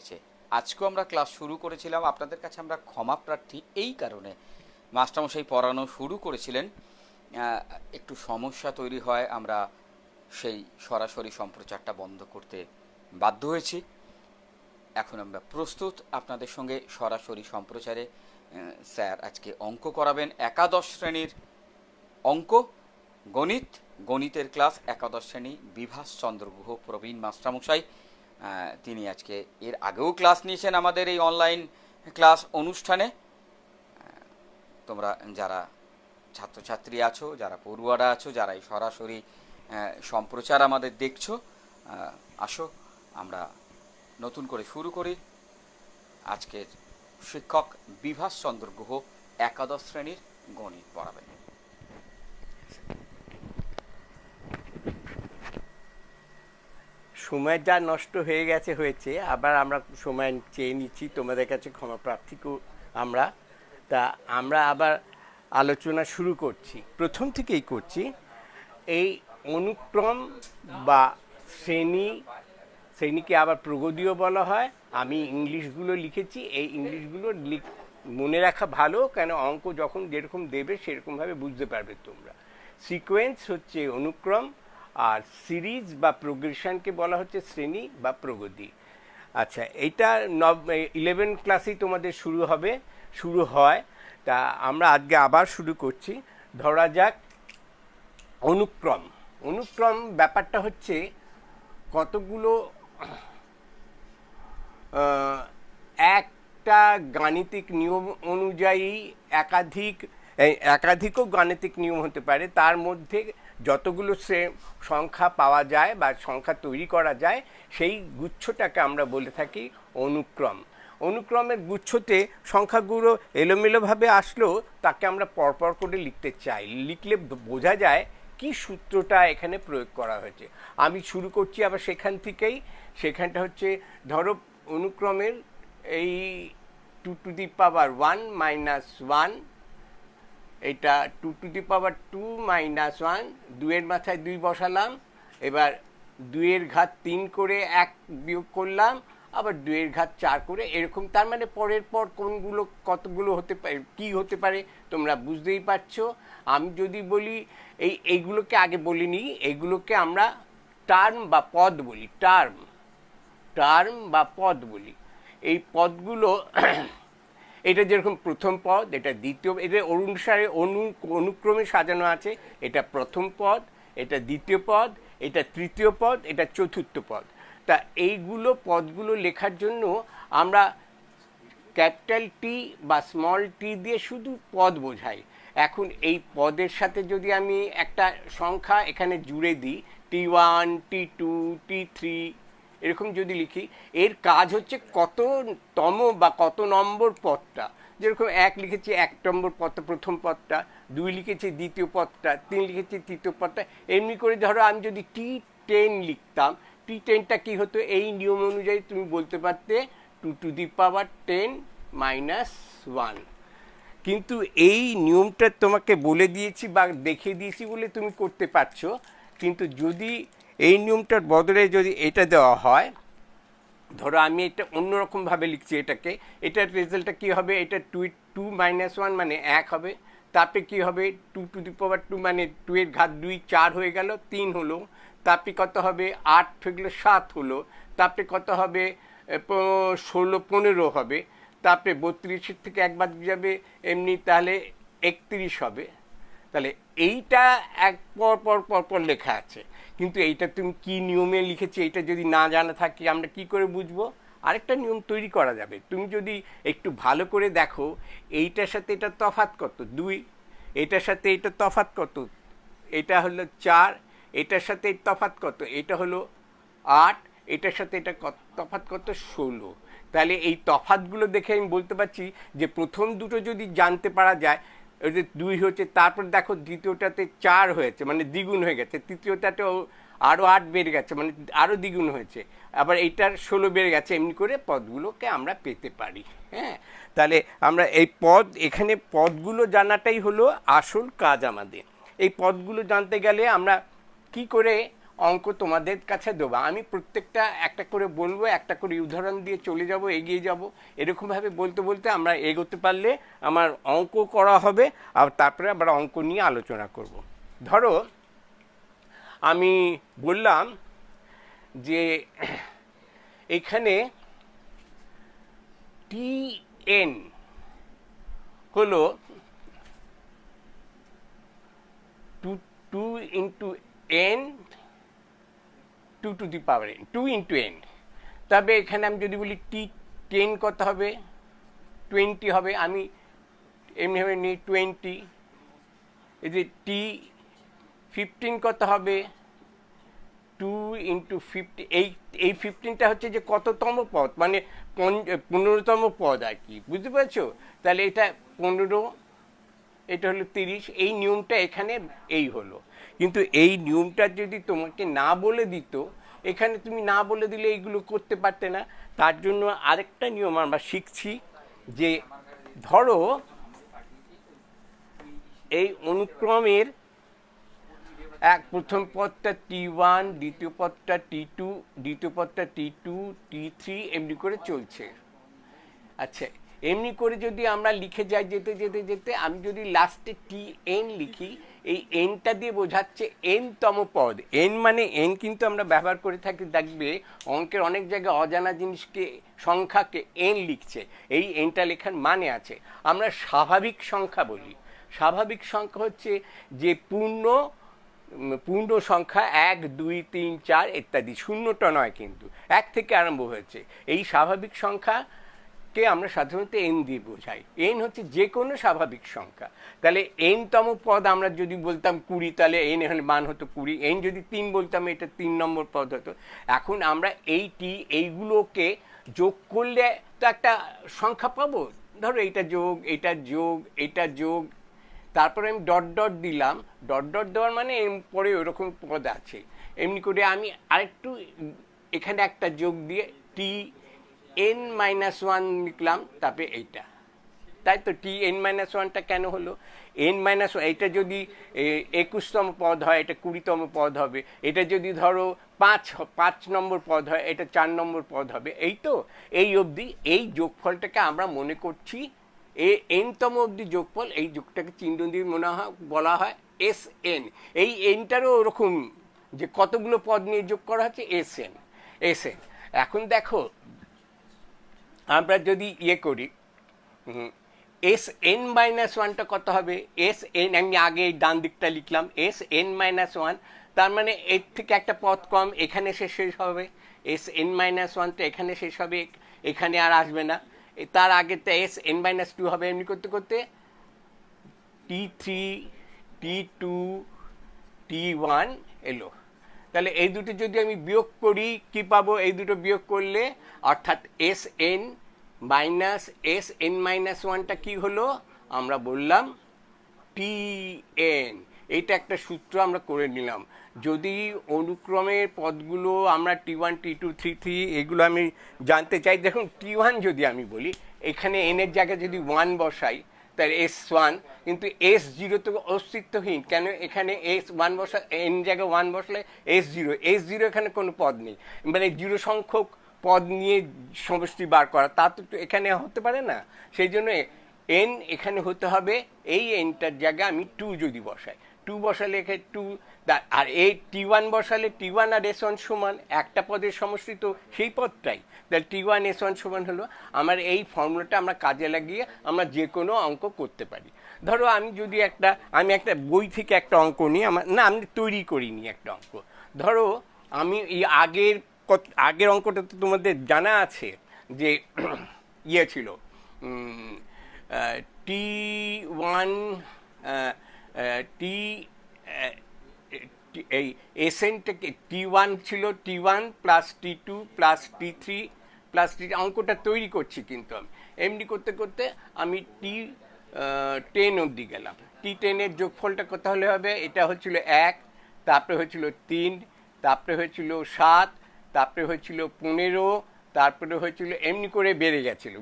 হয়েছে। আজকেও আমরা ক্লাস শুরু করেছিলাম, আপনাদের কাছে আমরা ক্ষমা প্রার্থী এই কারণে মাস্টারমশাই পড়ানো শুরু করেছিলেন, একটু সমস্যা তৈরি হয়, আমরা সেই সরাসরি সম্প্রচারটা বন্ধ করতে বাধ্য হয়েছি। এখন আমরা প্রস্তুত আপনাদের সঙ্গে সরাসরি সম্প্রচারে। স্যার আজকে অঙ্ক করাবেন, একাদশ শ্রেণীর অঙ্ক, গণিত, গণিতের ক্লাস, একাদশ শ্রেণী, বিভাস চন্দ্র গুহ প্রবীণ মাস্টারমশাই। তিনি আজকে এর আগেও ক্লাস নিয়েছেন আমাদের এই অনলাইন ক্লাস অনুষ্ঠানে। তোমরা যারা ছাত্রছাত্রী আছো, যারা পড়ুয়ারা আছো, যারা এই সরাসরি সম্প্রচার আমাদের দেখছো, আসো আমরা নতুন করে শুরু করি। আজকের শিক্ষক বিভাস চন্দ্র গুহ একাদশ শ্রেণীর গণিত পড়াবেন। সময় যা নষ্ট হয়ে গেছে হয়েছে, আবার আমরা সময় চেয়ে নিচ্ছি, তোমাদের কাছে ক্ষমা প্রার্থীকেও আমরা আবার আলোচনা শুরু করছি, প্রথম থেকেই করছি। এই অনুক্রম বা শ্রেণীকে আবার প্রগতিও বলা হয়। আমি ইংলিশগুলো লিখেছি, এই ইংলিশগুলো মনে রাখা ভালো, কেন অঙ্ক যখন যেরকম দেবে সেরকমভাবে বুঝতে পারবে তোমরা। সিকোয়েন্স হচ্ছে অনুক্রম, আর সিরিজ বা প্রোগ্রেশনকে বলা হচ্ছে শ্রেণী বা প্রগতি। আচ্ছা, এইটা 11 ক্লাসেই তোমাদের শুরু হয়। তা আমরা আজকে আবার শুরু করছি। ধরা যাক অনুক্রম ব্যাপারটা হচ্ছে কতগুলো একটা গাণিতিক নিয়ম অনুযায়ী একাধিকও গাণিতিক নিয়ম হতে পারে, তার মধ্যে যতগুলো সংখ্যা পাওয়া যায় বা সংখ্যা তৈরি করা যায় সেই গুচ্ছটাকে আমরা বলে থাকি অনুক্রম। অনুক্রমের গুচ্ছতে সংখ্যাগুলো এলোমেলোভাবে আসলেও তাকে আমরা পরপর করে লিখতে চাই, লিখলে বোঝা যায় কি সূত্রটা এখানে প্রয়োগ করা হয়েছে। আমি শুরু করছি আবার সেখানটা হচ্ছে, ধরো অনুক্রমের এই 2 to the power 1 minus 1, এটা 2 to the power 2 minus 1, 2-এর মাথায় 2 বসালাম, এবার 2-এর ঘাত 3 করে 1 বিয়োগ করলাম, আবার 2-এর ঘাত 4 করে, এরকম। তার মানে পরের পর কোনগুলো কতগুলো হতে পারে, কি হতে পারে তোমরা বুঝতেই পারছো। আমি যদি বলি এইগুলোকে আগে বলিনি, এইগুলোকে আমরা টার্ম বা পদ বলি। এই পদগুলো এটা যেরকম প্রথম পদ, এটা দ্বিতীয়, এটা অনুসারে অনুক্রমে সাজানো আছে। এটা প্রথম পদ, এটা দ্বিতীয় পদ, এটা তৃতীয় পদ, এটা চতুর্থ পদ। তা এইগুলো পদগুলো লেখার জন্য আমরা ক্যাপিটাল টি বা স্মল টি দিয়ে শুধু পদ বোঝাই। এখন এই পদের সাথে যদি আমি একটা সংখ্যা এখানে জুড়ে দিই, T1, T2, T3 এরকম যদি লিখি, এর কাজ হচ্ছে কততম বা কত নম্বর পদটা। যেরকম 1 লিখেছি 1 নম্বর পদটা, প্রথম পদটা, 2 লিখেছি দ্বিতীয় পদটা, 3 লিখেছি তৃতীয় পদটা। এমনি করে ধরো আমি যদি T10 লিখতাম, T10টা কি হতো, এই নিয়ম অনুযায়ী তুমি বলতে পারতে 2 to the power 10 minus 1। কিন্তু এই নিয়মটা তোমাকে বলে দিয়েছি বা দেখিয়ে দিয়েছি বলে তুমি করতে পারছো। কিন্তু যদি এই নিয়মটার বদলে যদি এটা দেওয়া হয়, ধরো আমি এটা অন্যরকমভাবে লিখছি এটার রেজাল্টটা কী হবে, এটা 2 minus 1 মানে 1 হবে। তারপরে কী হবে, 2 to the power 2 মানে 2-এর ঘাত 2, 4 হয়ে গেল, 3 হলো। তারপরে কত হবে, 8 হয়ে গেলো, 7 হলো। তারপরে কত হবে, 16, 15 হবে। তারপরে 32 থেকে 1 বাদ যাবে, এমনি তাহলে 31 হবে। তাহলে এইটা এক পর লেখা আছে, কিন্তু এইটা তুমি কি নিয়মে লিখেছি এইটা যদি না জানা থাকে আমরা কি করে বুঝবো? আরেকটা নিয়ম তৈরি করা যাবে। তুমি যদি একটু ভালো করে দেখো, এইটার সাথে এটা তফাৎ কত, 2, এটার সাথে এটা তফাৎ কত, এটা হলো 4, এটার সাথে তফাৎ কত, এটা হলো 8, এটার সাথে এটা তফাৎ কত, 16। তাহলে এই তফাৎগুলো দেখে আমি বলতে পারছি যে প্রথম দুটো যদি জানতে পারা যায়, ওই যে 2 হচ্ছে, তারপর দেখো দ্বিতীয়টাতে 4 হয়েছে মানে দ্বিগুণ হয়ে গেছে, তৃতীয়টাতেও আরও 8 বেড়ে গেছে মানে আরও দ্বিগুণ হয়েছে, আবার এইটার 16 বেড়ে গেছে, এমনি করে পদগুলোকে আমরা পেতে পারি। হ্যাঁ, তাহলে আমরা এখানে পদগুলো জানাটাই হলো আসল কাজ আমাদের। এই পদগুলো জানতে গেলে আমরা কি করে অঙ্ক তোমাদের কাছে দেবো। আমি প্রত্যেকটা একটা করে বলবো, একটা করে উদাহরণ দিয়ে চলে যাব, এগিয়ে যাব। এরকমভাবে বলতে বলতে আমরা এগোতে পারলে আমার অঙ্ক করা হবে, আর তারপরে আবার অঙ্ক নিয়ে আলোচনা করব। ধরো আমি বললাম যে এখানে টিএন হলো 2 into N 2 to the power N, 2 into N. তবে এখানে আমি যদি বলি টি10 কত হবে, 20 হবে। আমি এমনিভাবে নিই 20। এই যে টি15 কত হবে, 2 ইন্টু 50। এই 15টা হচ্ছে যে কততম পদ, মানে 15তম পদ আর কি, বুঝতে পারছো? তাহলে এটা 15, এটা হলো 30। এই নিয়মটা এখানে এই হলো। কিন্তু এই নিয়মটা যদি তোমাকে না বলে দিত, এখানে তুমি না বলে দিলে এইগুলো করতে পারতে না। তার জন্য আরেকটা নিয়ম আমরা শিখছি, যে ধরো এই অনুক্রমের প্রথম পদটা T1, দ্বিতীয় পদটা T2, দ্বিতীয় পদটা T2, T3, এমনি করে চলছে। আচ্ছা, এমনি করে যদি আমরা লিখে যাই যেতে যেতে যেতে, আমি যদি লাস্টে Tn লিখি, এই এনটা দিয়ে বোঝাচ্ছে এনতম পদ। এন মানে এন কিন্তু আমরা ব্যবহার করে থাকি, দেখবে অঙ্কের অনেক জায়গায় অজানা জিনিসকে, সংখ্যাকে এন লিখছে। এই এনটা লেখার মানে আছে। আমরা স্বাভাবিক সংখ্যা বলি। স্বাভাবিক সংখ্যা হচ্ছে যে পূর্ণ সংখ্যা 1, 2, 3, 4 ইত্যাদি, শূন্যটা নয়, কিন্তু 1 থেকে আরম্ভ হয়েছে। এই স্বাভাবিক সংখ্যাকে আমরা সাধারণত এন দিয়ে বোঝাই। এন হচ্ছে যে কোনো স্বাভাবিক সংখ্যা। তাহলে এনতম পদ আমরা যদি বলতাম 20, তাহলে এন এখানে মান হতো 20। এন যদি 3 বলতাম, এটা 3 নম্বর পদ হতো। এখন আমরা এইগুলোকে যোগ করলে তো একটা সংখ্যা পাবো। ধরো এটা যোগ, এটা যোগ, এটা যোগ, তারপরে আমি ডট ডট দিলাম। ডট ডট দেওয়ার মানে পরে ওরকম পদ আছে। এমনি করে আমি আরেকটু এখানে একটা যোগ দিয়ে Tn-1 লিখলাম, তারপরে এইটা। তাই তো Tn-1টা কেন হলো? n-1, এটা যদি 21তম পদ হয়, এটা 20তম পদ হবে। এটা যদি ধরো 5 নম্বর পদ হয়, এটা 4 নম্বর পদ হবে। এই তো, এই অবধি এই যোগফলটাকে আমরা মনে করছি এনতম অবধি যোগফল। এই যোগটাকে চিহ্ন দিয়ে বলা হয় Sn। এই এনটারও ওরকম যে কতগুলো পদ নিয়ে যোগ করা হচ্ছে, Sn। এখন দেখো আমরা যদি করি, Sn-1টা কত হবে? Sn, আমি আগে ডান দিকটা লিখলাম, Sn-1, তার মানে এর থেকে একটা পদ কম, এখানে শেষ হবে। Sn-1টা এখানে শেষ হবে, এখানে আর আসবে না। তার আগেরটা Sn-2 হবে। এমনি করতে করতে T3, T2, T1 এলো। তাহলে এই দুটো যদি আমি বিয়োগ করি, কি পাবো? এই দুটো বিয়োগ করলে অর্থাৎ Sn-1টা কি হলো? আমরা বললাম Tn। এইটা একটা সূত্র আমরা করে নিলাম। যদি অনুক্রমের পদগুলো আমরা T1, T2, T3 এগুলো আমি জানতে চাই, দেখুন T1 যদি আমি বলি, এখানে n এর জায়গায় যদি 1 বসাই, তাহলে S1, কিন্তু S0 তো অস্তিত্বহীন। কেন? এখানে S1 বসা, n জায়গায় 1 বসলে S0 এখানে কোনো পদ নেই। মানে 0 সংখ্যক পদ নিয়ে সমষ্টি বার করা, তা তো এখানে হতে পারে না। সেই জন্য n এখানে হতে হবে, এই nটার জায়গায় আমি 2 যদি বসাই, 2 বসালে এখানে 2, আর এই T1 বসালে T1 আর S1 সমান, একটা পদের সমষ্টি তো সেই পদটাই। তাহলে T1 S1 সমান হলো। আমার এই ফর্মুলাটা আমরা কাজে লাগিয়ে আমরা যে কোনো অঙ্ক করতে পারি। ধরো আমি যদি আমি একটা বই থেকে একটা অঙ্ক নিই, আমি তৈরি করিনি একটা অঙ্ক। ধরো আমি এই আগের অঙ্কটা তো তোমাদের জানা আছে, যে ছিল T1, এই এসএনটাকে T1 ছিল, T1 plus T2 plus T3 plus অঙ্কটা তৈরি করছি। কিন্তু আমি এমনি করতে করতে আমি T10 অবধি গেলাম। T10-এর যোগফলটা কত হলে হবে? এটা হচ্ছিল 1, তারপরে হয়েছিল 3, তারপরে হয়েছিল 7, তারপরে হয়েছিল 15, তারপরে হয়েছিল, এমনি করে বেড়ে গেছিল।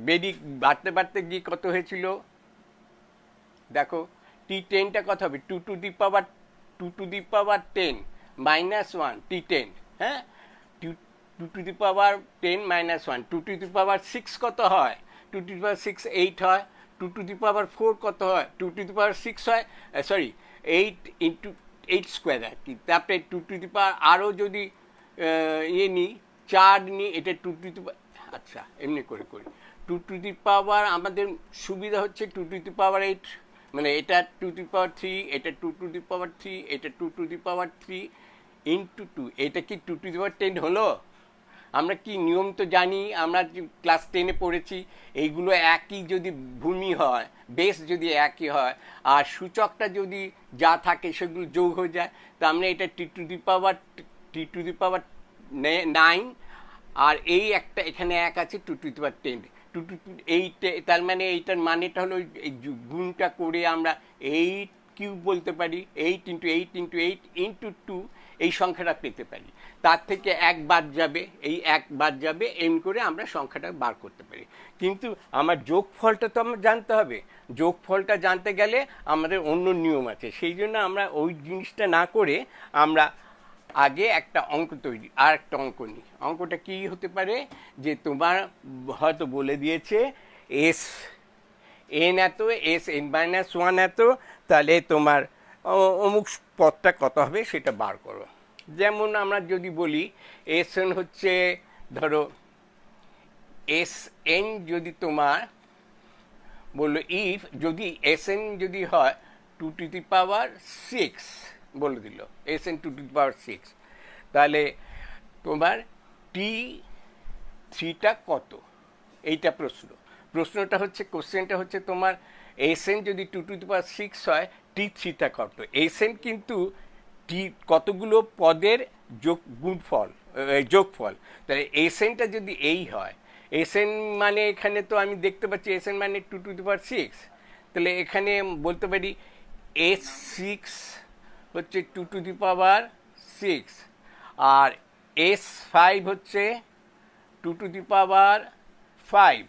বাড়তে বাড়তে গিয়ে কত হয়েছিল দেখো, T10টা কত হবে? 2 টু দি পাওয়ার 10। -1 T10, হ্যাঁ, 2 to the power 10 -1, 2 to the পাওয়ার 6 কত হয়, 2 টু দি পাওয়ার 6 8 হয়, 2 টু দি পাওয়ার 4 কত হয়, 2 টু দি পাওয়ার 6 হয়, সরি 8 ইন্টু 8 স্কোয়ার আর কি। তারপরে 2 টু দি পাওয়ার আরও যদি ইয়ে নিই, 4 নিই, এটা 2 টু দি, আচ্ছা এমনি করে করি, 2 টু দি পাওয়ার আমাদের সুবিধা হচ্ছে 2 টু দি পাওয়ার 8, মানে এটা 2 টু দি পাওয়ার 3, এটা 2 টু দি পাওয়ার 3, এটা 2 টু দি পাওয়ার 3 ইন্টু 2, এটা কি 2 টু দি পাওয়ার 10 হলো? আমরা কি নিয়ম তো জানি, আমরা ক্লাস 10-এ পড়েছি, এইগুলো একই যদি ভূমি হয়, বেস যদি একই হয়, আর সূচকটা যদি যা থাকে সেগুলো যোগ হয়ে যায়, তো আমরা এটা টি টু দি পাওয়ার 9, আর এই একটা এখানে এক আছে 2 টু দি পাওয়ার 10, 2 টু 8, তার মানে এইটার মানেটা হলো এই গুণটা করে আমরা 8 কিউব বলতে পারি, 8 ইন্টু 8 ইন্টু 8 ইন্টু 2, এই সংখ্যাটা পেতে পারি। তার থেকে এক বাদ যাবে, এই এক বাদ যাবে, এমনি করে আমরা সংখ্যাটা বার করতে পারি। কিন্তু আমার যোগফলটা তো আমার জানতে হবে, যোগফলটা জানতে গেলে আমাদের অন্য নিয়ম আছে, সেই জন্য আমরা ওই জিনিসটা না করে আমরা আগে একটা অঙ্ক তৈরি, আর একটা অঙ্ক নিই। অঙ্কটা কি হতে পারে, যে তোমার হয়তো বলে দিয়েছে এস এন এত, এস এন -1 এত, তাহলে তোমার অমুক পদটা কত হবে সেটা বার করো। যেমন আমরা যদি বলি এস এন হচ্ছে, ধরো এস এন যদি তোমার বললো, ইফ যদি এস এন যদি হয় 2 টু দি পাওয়ার 6, বলে দিল এস এন 2 টু দি পাওয়ার 6, তাহলে তোমার T3টা কত, এইটা প্রশ্নটা হচ্ছে, কোশ্চেনটা হচ্ছে তোমার এস এন যদি 2 টু দি পাওয়ার 6 হয়, T3টা কত। এস এন কিন্তু টি কতগুলো পদের যোগফল, তাহলে এস এনটা যদি এই হয়, এস এন মানে এখানে তো আমি দেখতে পাচ্ছি এস এন মানে 2 টু দি পাওয়ার 6, তাহলে এখানে বলতে পারি S6 হচ্ছে 2 to the power 6, R S5 হচ্ছে 2 টু দি পাওয়ার 5,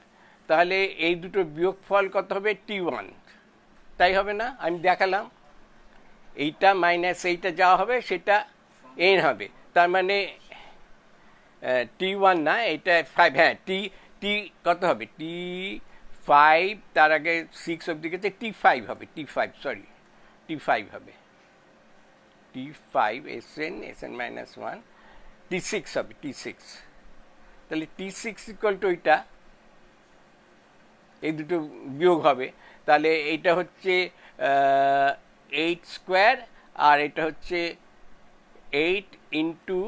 তাহলে এই দুটো বিয়োগফল কত হবে, T1, তাই হবে না? আমি দেখালাম, এইটা মাইনাস এইটা যা হবে সেটা এন হবে, তার মানে T1 না, এটা 5, হ্যাঁ টি কত হবে, T5, তার আগে 6 অবধি গেছে, T5 হবে, T5 হবে, T5 এসএন -1, T6 হবে, T6, তাহলে T6 ইকুয়াল টু ওইটা, এই দুটো বিয়োগ হবে, তাহলে এইটা হচ্ছে 8 স্কোয়ার, আর এটা হচ্ছে 8 ইন্টু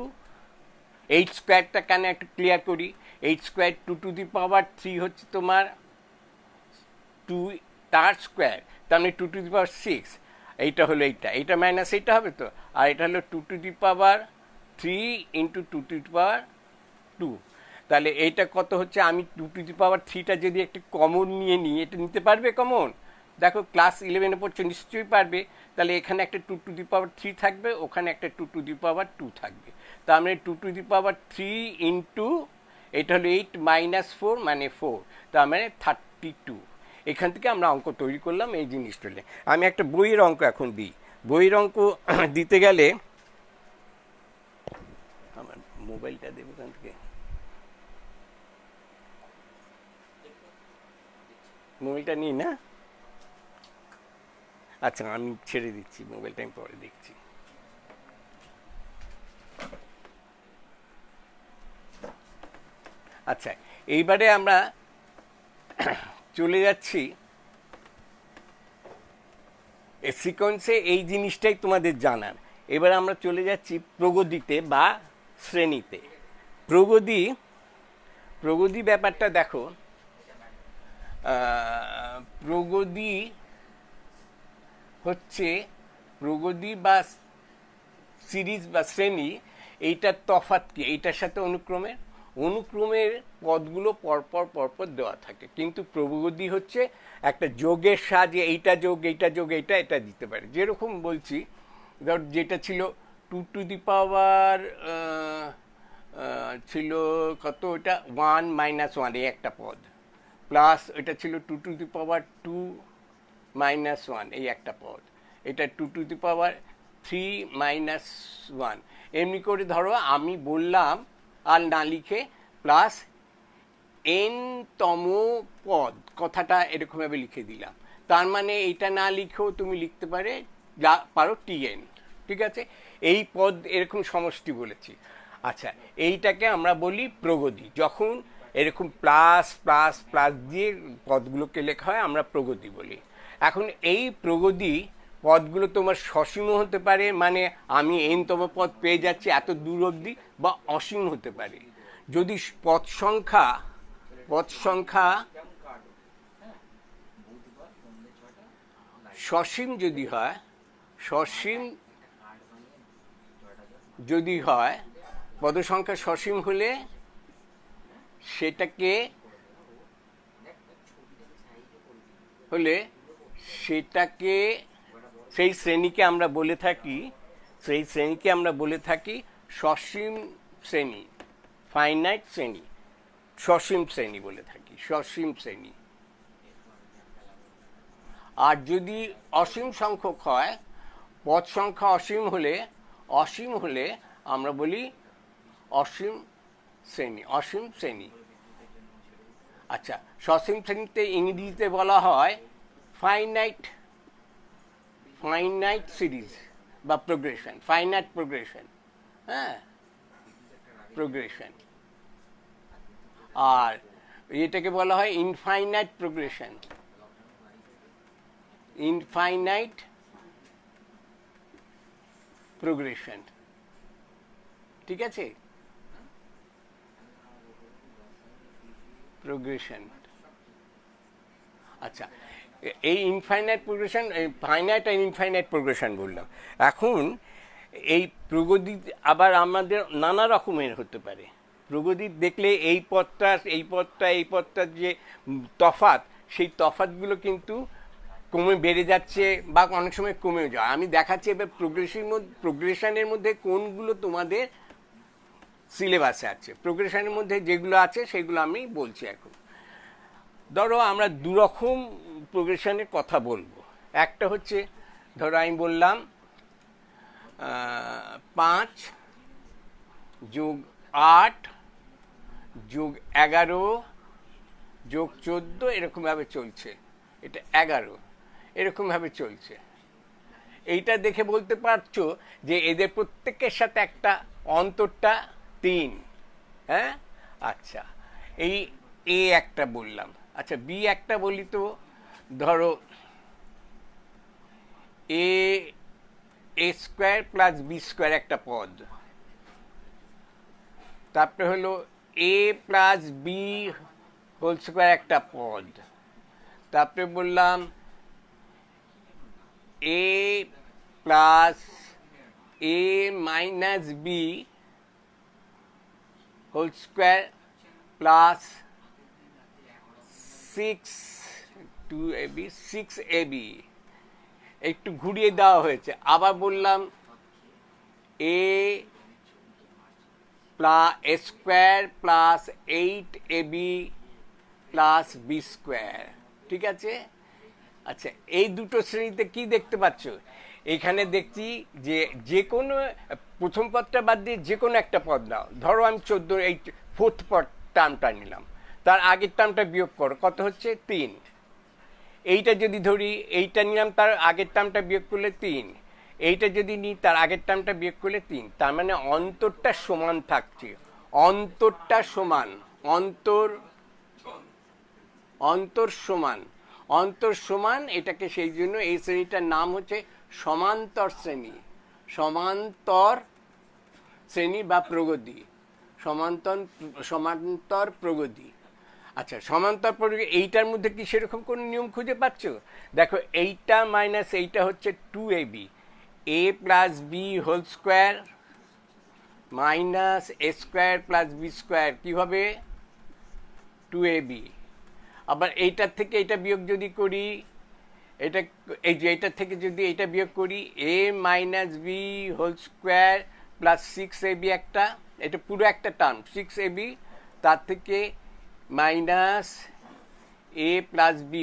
8 স্কোয়ারটা কেন একটু ক্লিয়ার করি, 8 স্কোয়ার 2 টু দি পাওয়ার 3 হচ্ছে তোমার 2, তার স্কোয়ার, তার মানে 2 টু দি পাওয়ার 6, এইটা হলো এইটা মাইনাস এইটা হবে তো, আর এটা হলো 2 to the power 3 into 2 to the power 2, তাহলে এইটা কত হচ্ছে, আমি 2 টু দি পাওয়ার 3টা যদি একটু কমন নিয়ে নিই, এটা নিতে পারবে কমন? দেখো ক্লাস 11-এ পড়ছো, নিশ্চয়ই পারবে। তাহলে এখানে একটা 2 টু দি পাওয়ার 3 থাকবে, ওখানে একটা 2 টু দি পাওয়ার 2 থাকবে, তার মানে 2 টু দি পাওয়ার 3 ইন্টু, এটা হলো 8 -4 মানে 4, তার মানে 32। এখান থেকে আমরা অঙ্ক তৈরি করলাম এই জিনিসটা। আমি একটা বইয়ের অঙ্ক এখন দিই, বইয়ের অঙ্ক দিতে গেলে আমার মোবাইলটা দেবো এখান থেকে, মোবাইলটা নিই না, আচ্ছা আমি ছেড়ে দিচ্ছি, মোবাইলটা আমি পরে দেখছি। আচ্ছা, এইবারে আমরা চলে যাচ্ছি সিকোয়েন্সে, এই জিনিসটাই তোমাদের জানার। এবার আমরা চলে যাচ্ছি প্রগতিতে বা শ্রেণীতে। প্রগতি ব্যাপারটা দেখো, প্রগতি হচ্ছে, প্রগতি বা সিরিজ বা শ্রেণী, এইটার তফাৎ কি, এইটার সাথে অনুক্রমের পদগুলো পরপর দেওয়া থাকে, কিন্তু প্রগতি হচ্ছে একটা যোগের সাহায্যে এইটা যোগ এটা দিতে পারে। যেরকম বলছি, ধর যেটা ছিল 2 টু দি পাওয়ার ছিল কত, ওটা 1 -1, এই একটা পদ, প্লাস এটা ছিল 2 টু দি পাওয়ার 2 -1, এই একটা পদ, এটা 2 টু দি পাওয়ার 3 - 1 এমনি করে ধরো আমি বললাম আর না লিখে প্লাস n তম পদ কথাটা এরকমভাবে লিখে দিলাম, তার মানে এটা না লিখেও তুমি লিখতে পারো tn। ঠিক আছে, এই পদ এরকম সমষ্টি বলেছি। আচ্ছা, এইটাকে আমরা বলি প্রগতি। যখন এরকম প্লাস প্লাস প্লাস দিয়ে পদগুলোকে লেখা হয় আমরা প্রগতি বলি। এখন এই প্রগতি পদগুলো তোমার সসীম হতে পারে, মানে আমি n তম পদ পেয়ে যাচ্ছি এত দূর অবধি, বা অসীম হতে পারে। যদি পদ সংখ্যা সসীম যদি হয় পদ সংখ্যা সসীম হলে সেটাকে সেই শ্রেণীকে আমরা বলে থাকি সসীম শ্রেণী, ফাইনাইট শ্রেণী, সসীম শ্রেণী বলে থাকি, সসীম শ্রেণী। আর যদি অসীম সংখ্যক হয়, পদ সংখ্যা অসীম হলে আমরা বলি অসীম শ্রেণী। আচ্ছা, সসীম শ্রেণীতে ইংরেজিতে বলা হয় ফাইনাইট সিরিজ বা প্রোগ্রেশন, ফাইনাইট প্রোগ্রেশন। হ্যাঁ, প্রোগ্রেশন। আর এটাকে বলা হয় ইনফাইনাইট প্রোগ্রেশন। ঠিক আছে, প্রোগ্রেশন। আচ্ছা, এই ইনফাইনাইট প্রোগ্রেশন, ফাইনাইট আর ইনফাইনাইট প্রোগ্রেশন বললাম। এখন এই প্রগতি আবার আমাদের নানা রকমের হতে পারে। প্রগতি দেখলে এই পদটার যে তফাৎ, সেই তফাৎগুলো কিন্তু কমে বেড়ে যাচ্ছে বা অনেক সময় কমেও যায়। আমি দেখাচ্ছি এবার প্রোগ্রেশনের মধ্যে কোনগুলো তোমাদের সিলেবাসে আছে। প্রোগ্রেশনের মধ্যে যেগুলো আছে সেগুলো আমি বলছি এখন। ধরো আমরা দুরকম প্রোগ্রেশনের কথা বলবো। একটা হচ্ছে, ধরো আমি বললাম 5 + 8 + 11 + 14 এরকমভাবে চলছে, এটা 11 এরকমভাবে চলছে। এইটা দেখে বলতে পারছো যে এদের প্রত্যেকের সাথে একটা অন্তরটা 3। হ্যাঁ, আচ্ছা, এই এ একটা বললাম। আচ্ছা, বি একটা বলি তো। ধরো a² + b² একটা পদ, তারপরে হলো a + b² একটা পদ, তারপরে বললাম a + a - b² + 6ab একটু ঘুরিয়ে দেওয়া হয়েছে। আবার বললাম a + 8ab + b²। ঠিক আছে। আচ্ছা, এই দুটো শ্রেণীতে কি দেখতে পাচ্ছ? এখানে দেখছি যে কোনো প্রথম পদটা বাদ দিয়ে যে কোনো একটা পদ নাও। ধরো আমি 14, এই 4th টার্মটা নিলাম, তার আগের টার্মটা বিয়োগ করো, কত হচ্ছে? 3। এইটা যদি ধরি, এইটা নিলাম, তার আগের টার্মটা বিয়োগ করলে 3। এইটা যদি নিই, তার আগের টার্মটা বিয়োগ করলে 3। তার মানে অন্তরটা সমান থাকছে, অন্তরটা সমান, অন্তর সমান। এটাকে সেই জন্য এই শ্রেণীটার নাম হচ্ছে সমান্তর শ্রেণী বা প্রগতি, সমান্তর প্রগতি। আচ্ছা, সমান্তর প্রগতি এইটার মধ্যে কি সেরকম কোনো নিয়ম খুঁজে পাচ্ছ? দেখো, এইটা মাইনাস এইটা হচ্ছে 2ab, a + b² - a² + b² কি হবে? 2ab। আবার এইটার থেকে এটা বিয়োগ যদি করি, এইটার থেকে যদি এটা বিয়োগ করি, a - b² + 6ab একটা, এটা পুরো একটা টার্ম 6ab, তার থেকে মাইনাস a + b²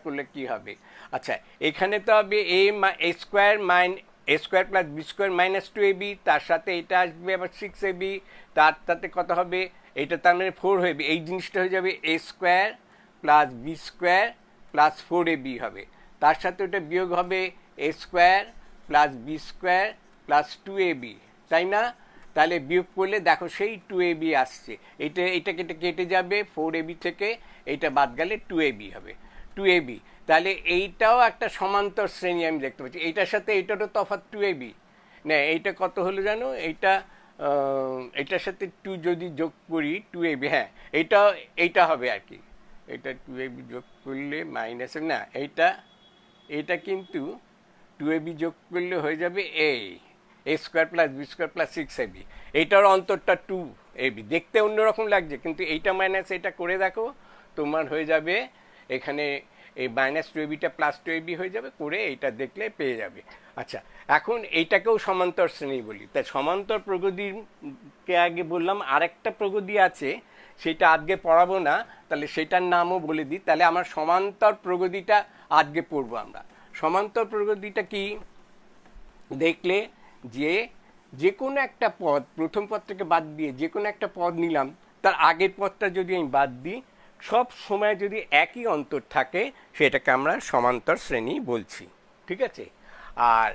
করলে কি হবে? আচ্ছা, এখানে তো হবে a² A square plus B square minus 2ab, তার সাথে এটা আসবে আবার 6ab, তার সাথে কত হবে, এটা তার মানে 4 হবে, এই জিনিসটা হয়ে যাবে A square plus B square plus 4ab হবে, তার সাথে ওটা বিয়োগ হবে A square plus B square plus 2ab, তাই না? তাহলে বিয়োগ করলে দেখো সেই 2ab আসছে, এটা কেটে যাবে 4ab থেকে, এইটা বাদ গেলে 2ab হবে, 2ab। তাহলে এইটাও একটা সমান্তর শ্রেণী আমি দেখতে পাচ্ছি, এইটার সাথে এইটারও তফাৎ 2ab না, এইটা কত হলো জানো, এটার সাথে 2 যদি যোগ করি 2ab, হ্যাঁ এইটা হবে আর কি, এটা 2ab যোগ করলে মাইনাস না, এইটা কিন্তু 2ab যোগ করলে হয়ে যাবে A square plus B square plus 6ab, এইটার অন্তরটা 2ab, দেখতে অন্যরকম লাগছে, কিন্তু এইটা মাইনাস এটা করে দেখো, তোমার হয়ে যাবে এখানে এই মাইনাস 2abটা প্লাস 2ab হয়ে যাবে, করে এইটা দেখলে পেয়ে যাবে। আচ্ছা, এখন এইটাকেও সমান্তর শ্রেণী বলি। তাই সমান্তর প্রগতিকে আগে বললাম, আরেকটা প্রগতি আছে, সেটা আজকে পড়াবো না, তাহলে সেটার নামও বলে দিই। তাহলে আমার সমান্তর প্রগতিটা আজকে পড়বো আমরা। সমান্তর প্রগতিটা কি, দেখলে যে কোনো একটা পদ, প্রথম পদটাকে বাদ দিয়ে যে কোনো একটা পদ নিলাম, তার আগের পদটা যদি আমি বাদ দিই, সব সময় যদি একই অন্তর থাকে, সেটাকে আমরা সমান্তর শ্রেণী বলছি, ঠিক আছে? আর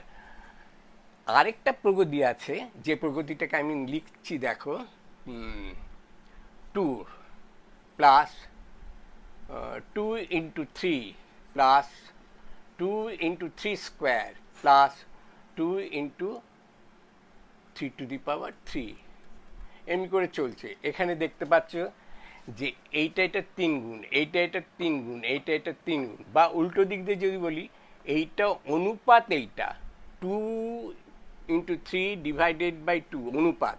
আরেকটা প্রগতি আছে, যে প্রগতিটাকে আমি লিখছি দেখো, 2 plus 2 into 3 plus 2 into 3 square plus 2 into 3 to the power 3, এমনি করে চলছে। এখানে দেখতে পাচ্ছ যে এটা 3 গুণ, এটা 3 গুণ, এটা 3 গুণ, বা উল্টো দিক দিয়ে যদি বলি, এইটা অনুপাত, এইটা 2 ইন্টু 3 ডিভাইডেড বাই 2 অনুপাত,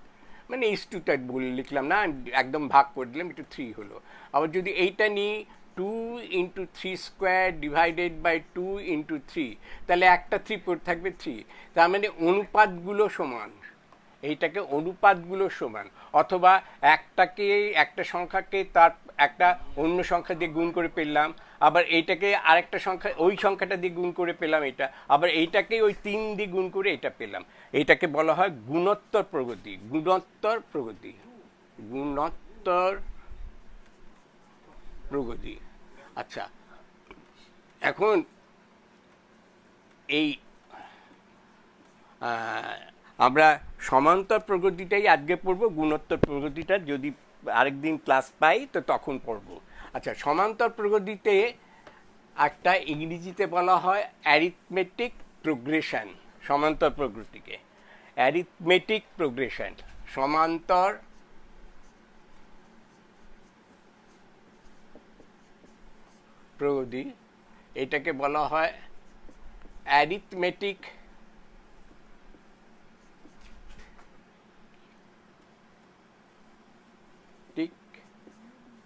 মানে ইস-টুটা বলে লিখলাম না, একদম ভাগ করে দিলাম, একটু 3 হলো। আবার যদি এইটা নিই 2 into 3 square divided by 2 into 3, তাহলে একটা 3 পড়ে থাকবে 3, তার মানে অনুপাতগুলো সমান, এইটাকে অনুপাতগুলো সমান। অথবা একটা সংখ্যাকে তার একটা অন্য সংখ্যা দিয়ে গুণ করে পেলাম, আবার এইটাকে আরেকটা সংখ্যা, ওই সংখ্যাটা দিয়ে গুণ করে পেলাম এটা, আবার এইটাকে ওই 3 দিয়ে গুণ করে এটা পেলাম, এইটাকে বলা হয় গুণোত্তর প্রগতি। গুণোত্তর প্রগতি, গুণোত্তর প্রগতি। আচ্ছা, এখন এই আমরা সমান্তর প্রগতিটাই আজকে পড়বো, গুণোত্তর প্রগতিটা যদি আরেকদিন ক্লাস পাই তো তখন পড়বো। আচ্ছা, সমান্তর প্রগতিতে একটা ইংরেজিতে বলা হয় অ্যারিথমেটিক প্রোগ্রেশন। সমান্তর প্রগতিকে অ্যারিথমেটিক প্রোগ্রেশন, সমান্তর প্রগতি, এটাকে বলা হয় অ্যারিথমেটিক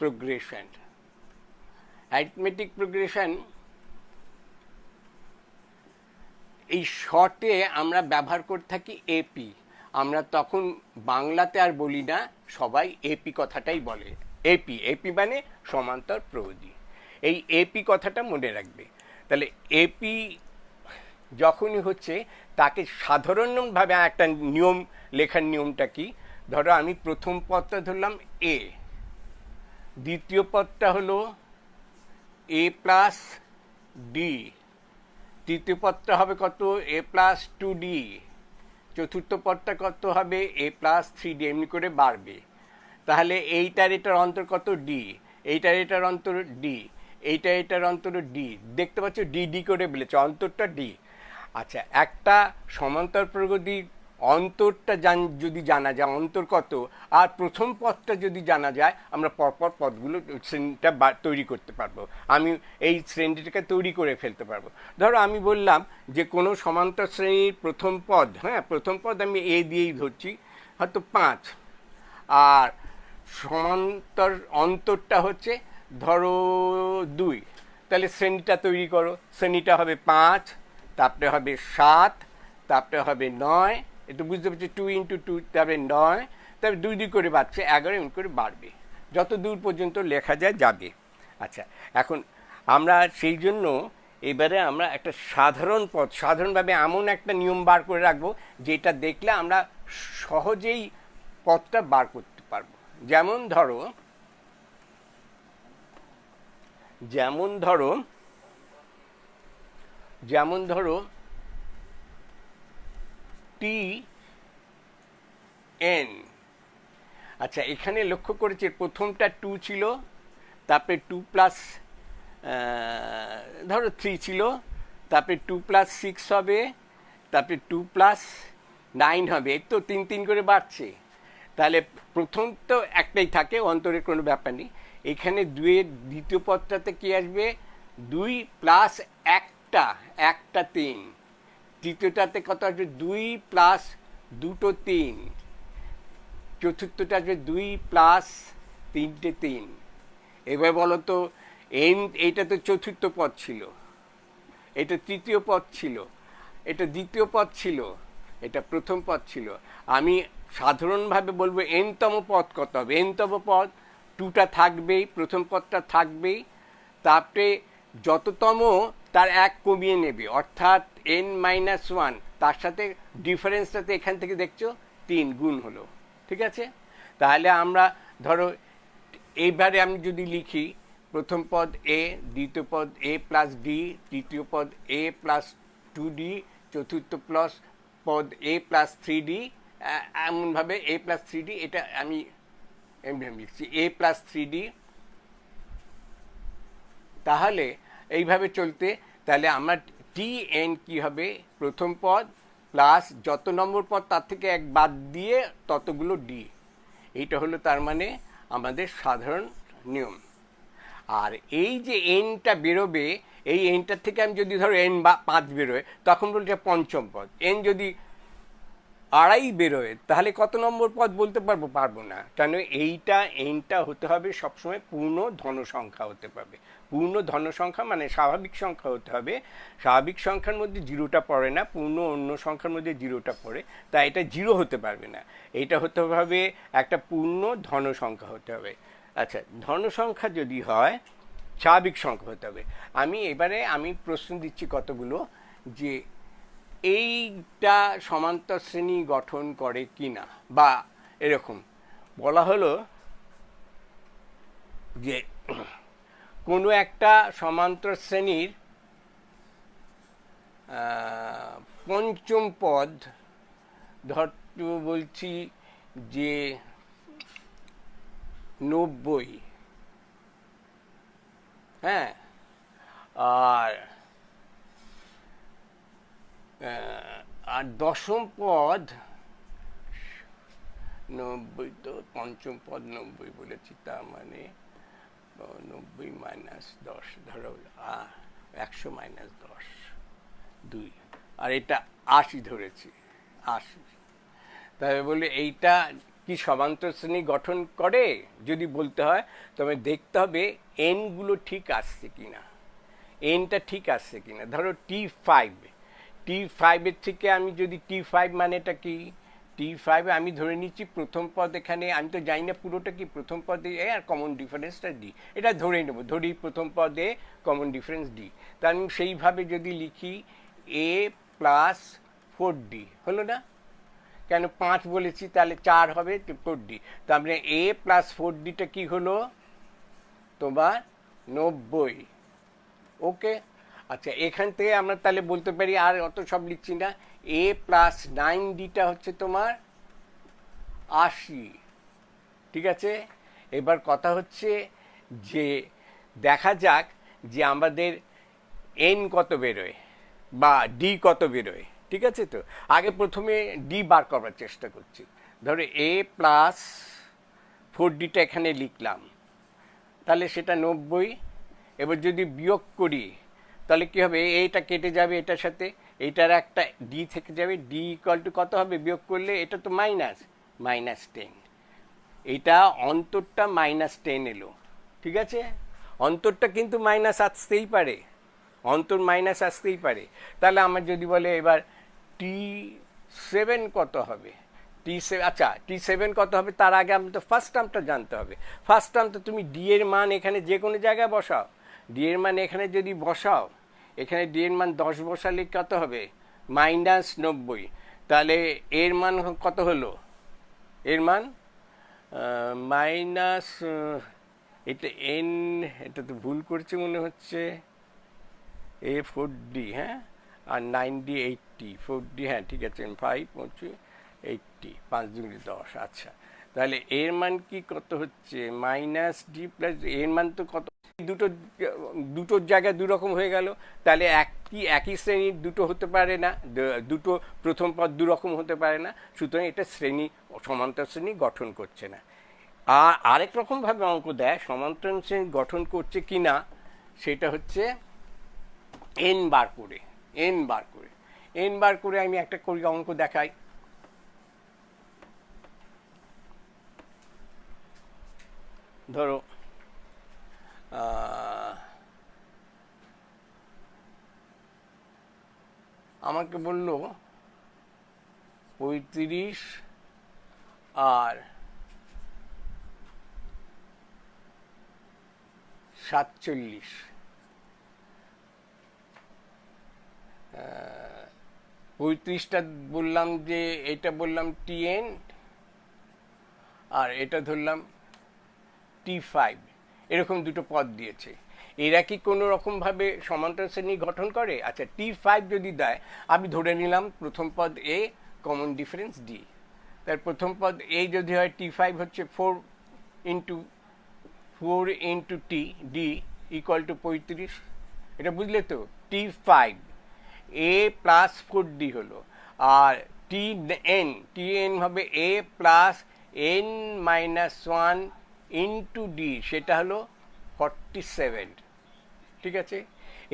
progression. Arithmetic progression এই শর্টে আমরা ব্যবহার করে থাকি এপি। আমরা তখন বাংলাতে আর বলি না, সবাই এপি কথাটাই বলে। এপি মানে সমান্তর প্রগতি। এই এপি কথাটা মনে রাখবে। তাহলে এপি যখনই হচ্ছে, তাকে সাধারণভাবে একটা নিয়ম, লেখার নিয়মটা কি, ধরো আমি প্রথম পদটা ধরলাম এ, দ্বিতীয় পদটা হলো এ প্লাস ডি, তৃতীয় পদটা হবে কত, এ প্লাস 2d, চতুর্থ পদটা কত হবে, এ প্লাস 3d, এমনি করে বাড়বে। তাহলে এটার অন্তর কত, ডি, এটার অন্তর ডি, এটার অন্তর ডি, দেখতে পাচ্ছ ডি করে বলেছে, অন্তরটা ডি। আচ্ছা, একটা সমান্তর প্রগতির অন্তরটা যদি জানা যায়, অন্তর কত, আর প্রথম পদটা যদি জানা যায়, আমরা পরপর পদগুলো শ্রেণীটা তৈরি করতে পারবো। আমি এই শ্রেণীটাকে তৈরি করে ফেলতে পারবো। ধরো আমি বললাম যে কোনো সমান্তর শ্রেণীর প্রথম পদ, হ্যাঁ প্রথম পদ আমি এ দিয়েই ধরছি, হয়তো 5, আর সমান্তর অন্তরটা হচ্ছে ধরো 2, তাহলে শ্রেণীটা তৈরি করো। শ্রেণীটা হবে 5, তারপরে হবে 7, তারপরে হবে 9, একটু বুঝতে পারছি 2 ইন্টু 2, তারপরে 9, তারপরে 2 করে বাড়ছে 11, এমন করে বাড়বে, যত দূর পর্যন্ত লেখা যায় যাবে। আচ্ছা, এখন আমরা সেই জন্য এবারে আমরা একটা সাধারণ পদ, সাধারণভাবে এমন একটা নিয়ম বার করে রাখবো যেটা দেখলে আমরা সহজেই পদটা বার করতে পারবো। যেমন ধরো টি এন। আচ্ছা, এখানে লক্ষ্য করেছি প্রথমটা 2 ছিল, তারপরে 2 প্লাস ধরো 3 ছিল, তারপরে 2 প্লাস 6 হবে, তারপরে 2 প্লাস 9 হবে। এই তো 3 3 করে বাড়ছে। তাহলে প্রথম তো একটাই থাকে, অন্তরের কোনো ব্যাপার নেই। এখানে 2 এর দ্বিতীয় পদটাতে কি আসবে? 2 প্লাস একটা 3। তৃতীয়টাতে কত আসবে? 2 প্লাস 2 3। চতুর্থটা আসবে 2 প্লাস 3 3। এবার বলো তো, এইটা তো চতুর্থ পদ ছিল, এটা তৃতীয় পদ ছিল, এটা দ্বিতীয় পদ ছিল, এটা প্রথম পদ ছিল। আমি সাধারণভাবে বলবো এনতম পদ কত হবে? এনতম পদ 2টা থাকবেই, প্রথম পদটা থাকবেই, তারপরে যততম তার 1 কমিয়ে নেবে, অর্থাৎ n-1, তার সাথে ডিফারেন্সটাতে এখান থেকে দেখছো 3 গুণ হলো। ঠিক আছে? তাহলে আমরা ধরো এইবারে আমি যদি লিখি, প্রথম পদ এ, দ্বিতীয় পদ এ প্লাস ডি, তৃতীয় পদ এ প্লাস 2d, চতুর্থ প্লাস পদ এ প্লাস 3d, এমনভাবে এ প্লাস 3d, এটা আমি এমনি লিখছি এ প্লাস 3d। তাহলে এইভাবে চলতে, তাহলে আমার টি এন কি হবে? প্রথম পদ প্লাস যত নম্বর পদ তার থেকে 1 বাদ দিয়ে ততগুলো ডি। এইটা হলো তার মানে আমাদের সাধারণ নিয়ম। আর এই যে এনটা বেরোবে, এই এনটার থেকে আমি যদি ধরো n বা 5 বেরোয়, তখন বলতে পঞ্চম পদ। এন যদি 2.5 বেরোয়, তাহলে কত নম্বর পদ বলতে পারবো না। কেন? এনটা হতে হবে সবসময় পূর্ণ ধন সংখ্যা হতে পারবে। পূর্ণ ধন সংখ্যা মানে স্বাভাবিক সংখ্যা হতে হবে। স্বাভাবিক সংখ্যার মধ্যে 0টা পড়ে না, পূর্ণ অন্য সংখ্যার মধ্যে 0টা পড়ে, তাই এটা 0 হতে পারবে না। এটা হতে হবে একটা পূর্ণ ধন সংখ্যা হতে হবে। আচ্ছা, ধন সংখ্যা যদি হয়, স্বাভাবিক সংখ্যা হতে হবে। আমি প্রশ্ন দিচ্ছি কতগুলো, যে এইটা সমান্তর শ্রেণী গঠন করে কিনা, বা এরকম বলা হলো যে কোনো একটা সমান্তর শ্রেণীর পঞ্চম পদ, ধর বলছি যে 90, হ্যাঁ, আর দশম পদ 90, তো পঞ্চম পদ 90 বলেছি, তার মানে 90 মাইনাস 10, ধরো 100 মাইনাস 10, 2, আর এটা 80 ধরেছি, 80। তবে বলে এইটা কি সমান্তর শ্রেণী গঠন করে? যদি বলতে হয় তবে দেখতে হবে এনগুলো ঠিক আসছে কিনা, এনটা ঠিক আসছে কিনা। ধরো T5 এর থেকে আমি যদি T5 মানেটা কি, T5 আমি ধরে নিচ্ছি প্রথম পদ, এখানে আমি তো জানি না পুরোটা কি, প্রথম পদে এ আর কমন ডিফারেন্সটা ডি, এটা ধরে নেব, ধরি প্রথম পদে কমন ডিফারেন্স ডি। তা আমি সেইভাবে যদি লিখি এ প্লাস 4d, হলো না? কেন 5 বলেছি, তাহলে 4 হবে 4d, তারপরে এ প্লাস 4dটা কি হলো তোমার 90। ওকে, আচ্ছা, এখান থেকে আমরা তাহলে বলতে পারি, আর অত সব লিখছি না, এ প্লাস 9dটা হচ্ছে তোমার 80। ঠিক আছে? এবার কথা হচ্ছে যে দেখা যাক যে আমাদের এন কত বেরোয় বা ডি কত বেরোয়। ঠিক আছে? তো আগে প্রথমে ডি বার করার চেষ্টা করছি। ধরো এ প্লাস 4dটা এখানে লিখলাম, তাহলে সেটা 90। এবার যদি বিয়োগ করি তাহলে কি হবে? এইটা কেটে যাবে এটার সাথে, এইটার একটা ডি থেকে যাবে, ডি ইকুয়াল টু কত হবে বিয়োগ করলে? এটা তো -10। এটা অন্তরটা -10 এলো। ঠিক আছে? অন্তরটা কিন্তু মাইনাস আসতেই পারে, অন্তর মাইনাস আসতেই পারে। তাহলে আমার যদি বলে এবার T7 কত হবে, আচ্ছা T7 কত হবে তার আগে আমি তো ফার্স্ট টার্মটা জানতে হবে। ফার্স্ট টার্ম তো তুমি ডি এর মান এখানে যে কোনো জায়গায় বসাও, ডি এর মান এখানে যদি বসাও, এখানে ডি এর মান 10 বসালে কত হবে? -90। তাহলে এর মান কত হলো? এর মান মাইনাস, এটা এন, এটা তো ভুল করছে মনে হচ্ছে, এ 4D, হ্যাঁ, আর 9D 80, 4D, হ্যাঁ ঠিক আছে, 5 80, 5 দুগুণে 10। আচ্ছা, তাহলে এর মান কি কত হচ্ছে? -D প্লাস এর মান তো কত, দুটোর জায়গায় দুরকম হয়ে গেল। তাহলে একই শ্রেণীর দুটো হতে পারে না, দুটো প্রথম পদ দুরকম হতে পারে না, সুতরাং এটা সমান্তর শ্রেণী গঠন করছে না। আর আরেক রকমভাবে অঙ্ক দেয় সমান্তর শ্রেণী গঠন করছে কি না, সেটা হচ্ছে এন বার করে। এন বার করে আমি একটা করি অঙ্ক দেখাই। ধরো আমাকে বলল 35 আর 47। 35টা বললাম যে এটা বললাম টিএন, আর এটা ধরলাম T5, এরকম দুটো পদ দিয়েছে। এরা কি কোনো রকমভাবে সমান্তর শ্রেণী গঠন করে? আচ্ছা, T5 যদি দেয়, আমি ধরে নিলাম প্রথম পদ এ, কমন ডিফারেন্স ডি। তার প্রথম পদ এ যদি হয়, T5 হচ্ছে 4 into T, D equal to 35। এটা বুঝলে তো? T5 এ প্লাস 4D হলো, আর টিএন হবে A plus N minus 1 into D, সেটা হলো 47। ঠিক আছে,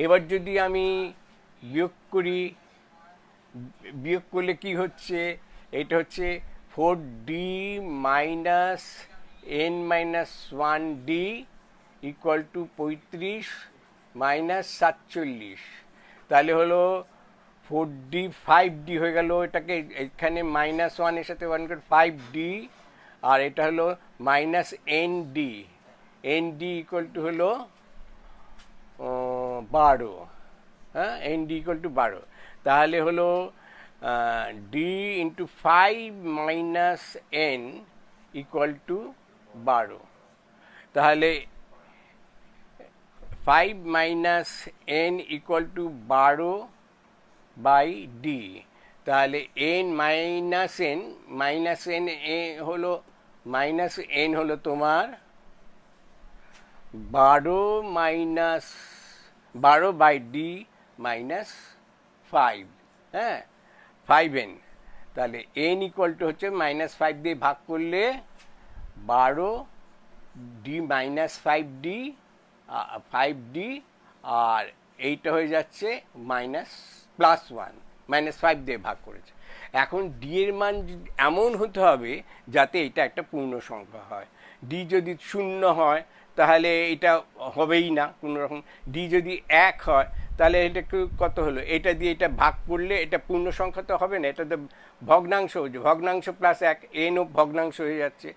এবার যদি আমি বিয়োগ করি, বিয়োগ করলে কি হচ্ছে? এটা হচ্ছে 4D minus N minus 1D equal to 35 minus 47। তাহলে হলো 4D 5D হয়ে গেল, এটাকে এখানে -1 এর সাথে 1 করে 5D, আর এটা হলো minus ND. ND equal to হলো 12, হ্যাঁ, এনডি ইকুয়াল টু 12। তাহলে হলো D into 5 minus N equal to 12। তাহলে 5 minus N equal to 12 by D. তাহলে এন হলো তোমার 12 বাই ডি মাইনাস 5, হ্যাঁ, 5n। তাহলে n ইকুয়াল টু হচ্ছে -5 দিয়ে ভাগ করলে 12 ডি মাইনাস 5d, 5d, আর এইটা হয়ে যাচ্ছে +1, -5 দিয়ে ভাগ করেছে। এখন ডি এর মান এমন হতে হবে যাতে এটা একটা পূর্ণ সংখ্যা হয়। ডি যদি 0 হয় তাহলে এটা হবেই না কোনো রকম। ডি যদি 1 হয় তাহলে এটা কত হলো? এটা দিয়ে এটা ভাগ করলে এটা পূর্ণ সংখ্যা তো হবে না, এটা তো ভগ্নাংশ হচ্ছে, ভগ্নাংশ প্লাস 1, এনও ভগ্নাংশ হয়ে যাচ্ছে।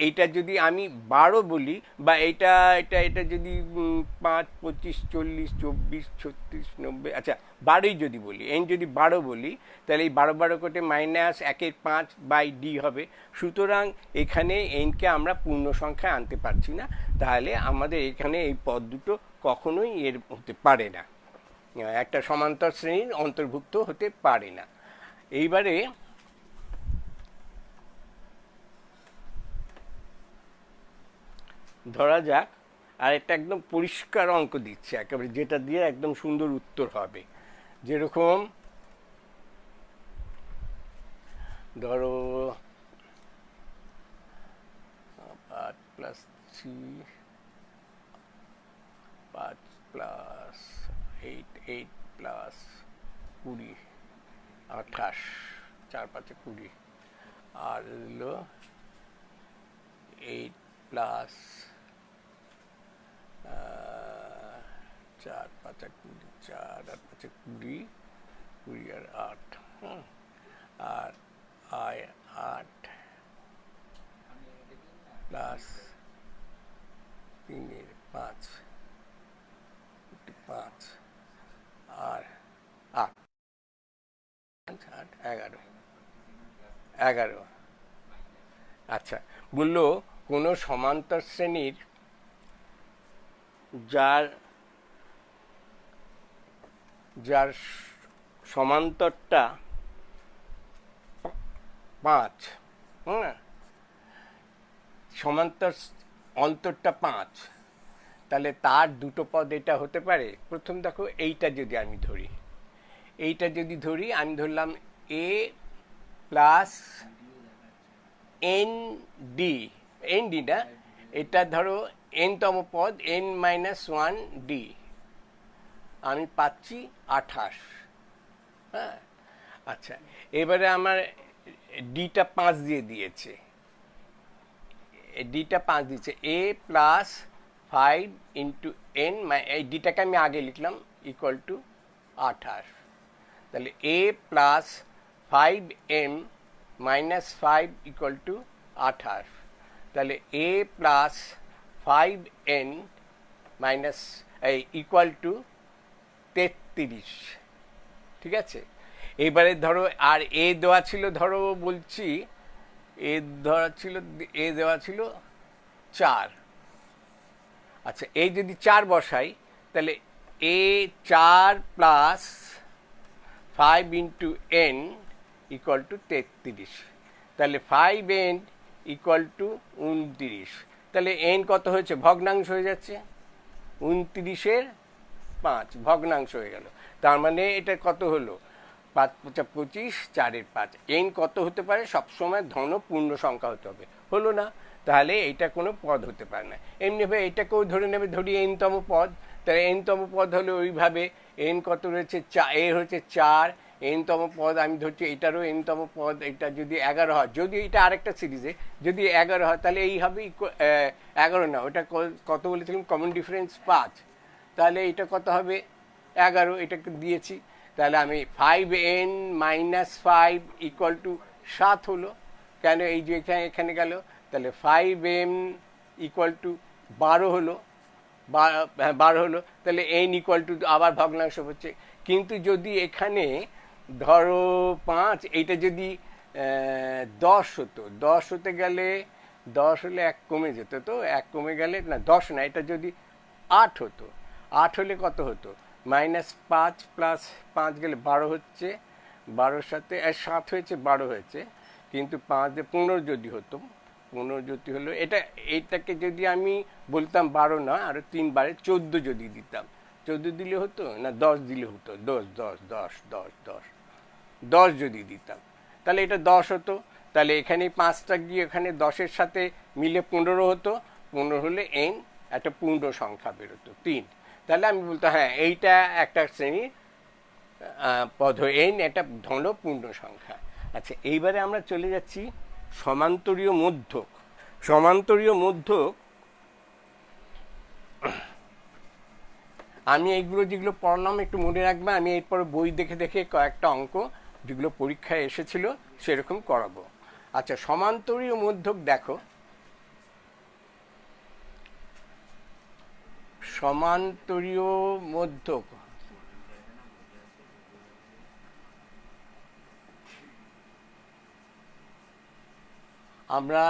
এইটা যদি আমি 12 বলি, বা এটা এটা এটা যদি 5, 25, 40, 24, 36, 90, আচ্ছা 12ই যদি বলি, এন যদি 12 বলি, তাহলে এই 12 কোটে -1/5 বাই ডি হবে। সুতরাং এখানে এনকে আমরা পূর্ণ সংখ্যায় আনতে পারছি না, তাহলে আমাদের এখানে এই পদ দুটো কখনোই এর হতে পারে না, একটা সমান্তর শ্রেণীর অন্তর্ভুক্ত হতে পারে না। এইবারে ধরা যাক আর একটা একদম পরিষ্কার অঙ্ক দিচ্ছে একেবারে, যেটা দিয়ে একদম সুন্দর উত্তর হবে। যেরকম ধরো 5 প্লাস 3, 5 প্লাস 8, 8 প্লাস 20, 28, 4 5 20, আর হলো 8 প্লাস 4 5 20, 4 আর 5 20, 20 আর 8, আর 8 প্লাস 3 5, 5, 11। আচ্ছা, বললো কোনো সমান্তর শ্রেণীর যার যার সমান্তরটা 5, হ্যাঁ, সমান্তর অন্তরটা 5, তাহলে তার দুটো পদ এটা হতে পারে। প্রথম দেখো, এইটা যদি আমি ধরি, আমি ধরলাম এ প্লাস এন ডি, না, এটা ধরো n-তম পদ n-1 ডি, আমি পাচ্ছি 28। হ্যাঁ, আচ্ছা, এবারে আমার ডিটা 5 দিয়ে দিয়েছে, এ প্লাস 5 ইন্টু এন, এই ডিটাকে আমি আগে লিখলাম ইকুয়াল টু 28। তাহলে A plus 5m minus 5 equal to 28। তাহলে A plus 5n minus equal to 33। ঠিক আছে, এবারে ধরো আর এ দেওয়া ছিল, ধরো বলছি এ দেওয়া ছিল 4। আচ্ছা, এই যদি 4 বসাই, তাহলে এ 4 plus 5 into N equal to 33। তাহলে 5n ইকুয়াল টু 29। তাহলে এন কত হয়েছে? ভগ্নাংশ হয়ে যাচ্ছে, 29-এর 5 ভগ্নাংশ হয়ে গেল। তার মানে এটা কত হলো? 5 × 25, 4-এর 5। এন কত হতে পারে? সবসময় ধন পূর্ণ সংখ্যা হতে হবে। হলো না, তাহলে এইটা কোনো পদ হতে পারে না। এমনিভাবে এটাকেও ধরে নেবে, ধরি n-তম পদ। তাহলে n-তম পদ হলে ওইভাবে এন কত রয়েছে? এ হচ্ছে 4, n-তম পদ আমি ধরছি এটারও n-তম পদ, এটা যদি 11 হয়, যদি এটা আরেকটা সিরিজে যদি 11 হয়, তাহলে এই হবে 11 না, ওটা কত বলেছিলাম? Common difference 5। তাহলে এটা কত হবে? 11, এটাকে দিয়েছি। তাহলে আমি 5n মাইনাস 5 ইকুয়াল টু 7 হলো। কেন? এই যে এখানে গেল, তাহলে 5m ইকুয়াল টু 12 হলো, 12 হলো। তাহলে n ইকুয়াল টু আবার ভগ্নাংশ হচ্ছে। কিন্তু যদি এখানে ধরো 5, এইটা যদি 10 হতো, 10 হতে গেলে 10 হলে 1 কমে যেত, তো 1 কমে গেলে না, 10 না, এটা যদি 8 হতো, 8 হলে কত হতো? -5 প্লাস 5 গেলে 12 হচ্ছে, 12-র সাথে 7 হয়েছে, 12 হয়েছে। কিন্তু 5 দিয়ে 15 যদি হতো, 15 যদি হলো, এইটাকে যদি আমি বলতাম 12 না, আরো 3 বারে 14 যদি দিতাম, 14 দিলে হতো না 10 দিলে হতো? 10 যদি দিতাম, তাহলে এটা 10 হতো। তাহলে এখানে 5টা গিয়ে এখানে 10-এর সাথে মিলে 15 হতো, 15 হলে n একটা পূর্ণ সংখ্যা বেরোতো 3। তাহলে আমি বলতাম হ্যাঁ, এইটা একটা শ্রেণীর পদ, n একটা ধন পূর্ণ সংখ্যা। আচ্ছা, এইবারে আমরা চলে যাচ্ছি সমান্তরীয় মধ্যক। সমান্তরীয় মধ্যক আমি এইগুলো যেগুলো পড়লাম একটু মনে রাখবে। আমি এরপরে বই দেখে দেখে কয়েকটা অঙ্ক যেগুলো পরীক্ষায় এসেছিল সেরকম করাবো। আচ্ছা, সমান্তরীয় মধ্যক দেখো, সমান্তরীয় মধ্যক আমরা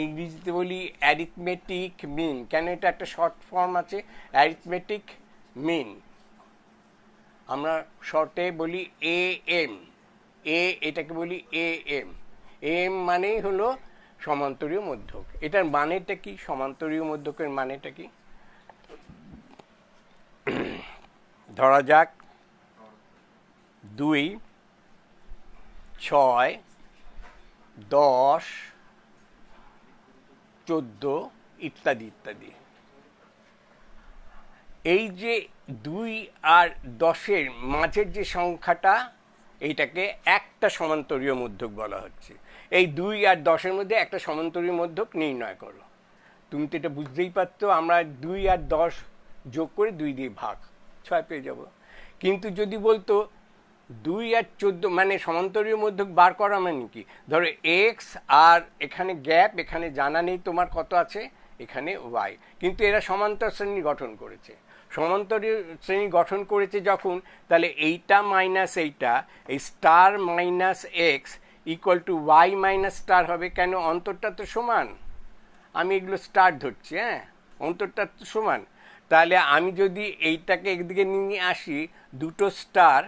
ইংরেজিতে বলি অ্যারিথমেটিক মিন। কেন? এটা একটা শর্ট ফর্ম আছে, অ্যারিথমেটিক মিন। আমরা শর্টে বলি AM, এটাকে বলি AM। AM মানেই হলো সমান্তরীয় মধ্যক। এটার মানেটা কি? সমান্তরীয় মধ্যকের মানেটা কি? ধরা যাক 2, 6, 10, 14 ইত্যাদি ইত্যাদি। এই যে 2 আর 10-এর মাঝের যে সংখ্যাটা, এইটাকে একটা সমান্তরীয় মধ্যক বলা হচ্ছে। এই 2 আর 10-এর মধ্যে একটা সমান্তরীয় মধ্যক নির্ণয় করো। তুমি তো এটা বুঝতেই পারতো, আমরা 2 আর 10 যোগ করে 2 দিয়ে ভাগ, 6 পেয়ে যাব। কিন্তু যদি বলতো 2 আর 14 মানে সমান্তরীয় মধ্যক বার করা মানে কি? ধরো x আর এখানে গ্যাপ, এখানে জানা নেই তোমার কত আছে, এখানে y, কিন্তু এরা সমান্তর শ্রেণী গঠন করেছে। সমান্তরীয় শ্রেণী গঠন করেছে যখন, তাহলে এইটা মাইনাস এইটা, এই star minus x equal to y minus star হবে। কেন? অন্তরটা তো সমান, আমি এগুলো স্টার ধরছি, হ্যাঁ, অন্তরটা তো সমান। তাহলে আমি যদি এইটাকে একদিকে নিয়ে আসি, দুটো স্টার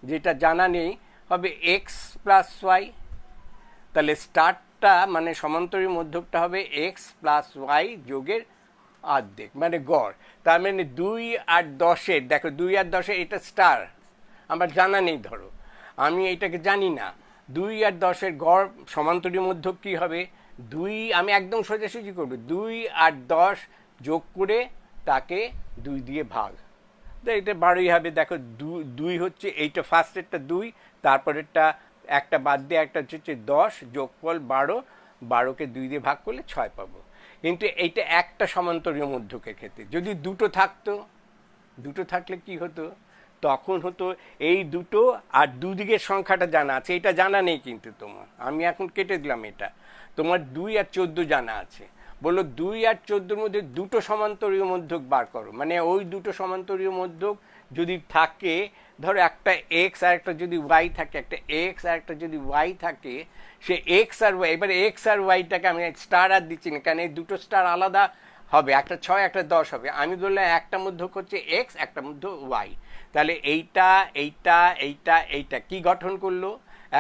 যেটা জানা নেই হবে এক্স প্লাস ওয়াই। তাহলে স্টারটা মানে সমান্তরীয় মধ্যকটা হবে এক্স প্লাস ওয়াই যোগের অর্ধেক মানে গড়। তার মানে 2 আর 10-এর, দেখো 2 আর 10-এর এটা স্টার আমার জানা নেই, ধরো আমি এইটাকে জানি না। 2 আর 10-এর গড় সমান্তরীয় মধ্যক কী হবে? 2, আমি একদম সোজাসুজি করবো, 2 আর 10 যোগ করে তাকে 2 দিয়ে ভাগ, এটা 12ই হবে। দেখো 2 হচ্ছে এইটা ফার্স্টেরটা 2, তারপরেরটা একটা বাদ দিয়ে একটা হচ্ছে 10, যোগফল 12, 12কে 2 দিয়ে ভাগ করলে 6 পাবো। কিন্তু এইটা একটা সমান্তরীয় মধ্যকের ক্ষেত্রে। যদি দুটো থাকতো, দুটো থাকলে কি হতো? তখন হতো এই দুটো আর দুদিকের সংখ্যাটা জানা আছে, এটা জানা নেই কিন্তু তোমার, আমি এখন কেটে দিলাম এটা। তোমার 2 আর 14 জানা আছে, বললো 2 আর 14-র মধ্যে দুটো সমান্তরীয় মধ্যক বার করো। মানে ওই দুটো সমান্তরীয় মধ্যক যদি থাকে, ধরো একটা এক্স আর একটা যদি ওয়াই থাকে, একটা এক্স আর একটা যদি ওয়াই থাকে, সে এক্স আর ওয়াই, এবারে এক্স আর ওয়াইটাকে আমি স্টার আর দিচ্ছি না, কারণ এই দুটো স্টার আলাদা হবে, একটা 6 একটা 10 হবে। আমি বললাম একটা মধ্যক হচ্ছে এক্স, একটা মধ্য ওয়াই। তাহলে এইটা এইটা এইটা এইটা কি গঠন করলো?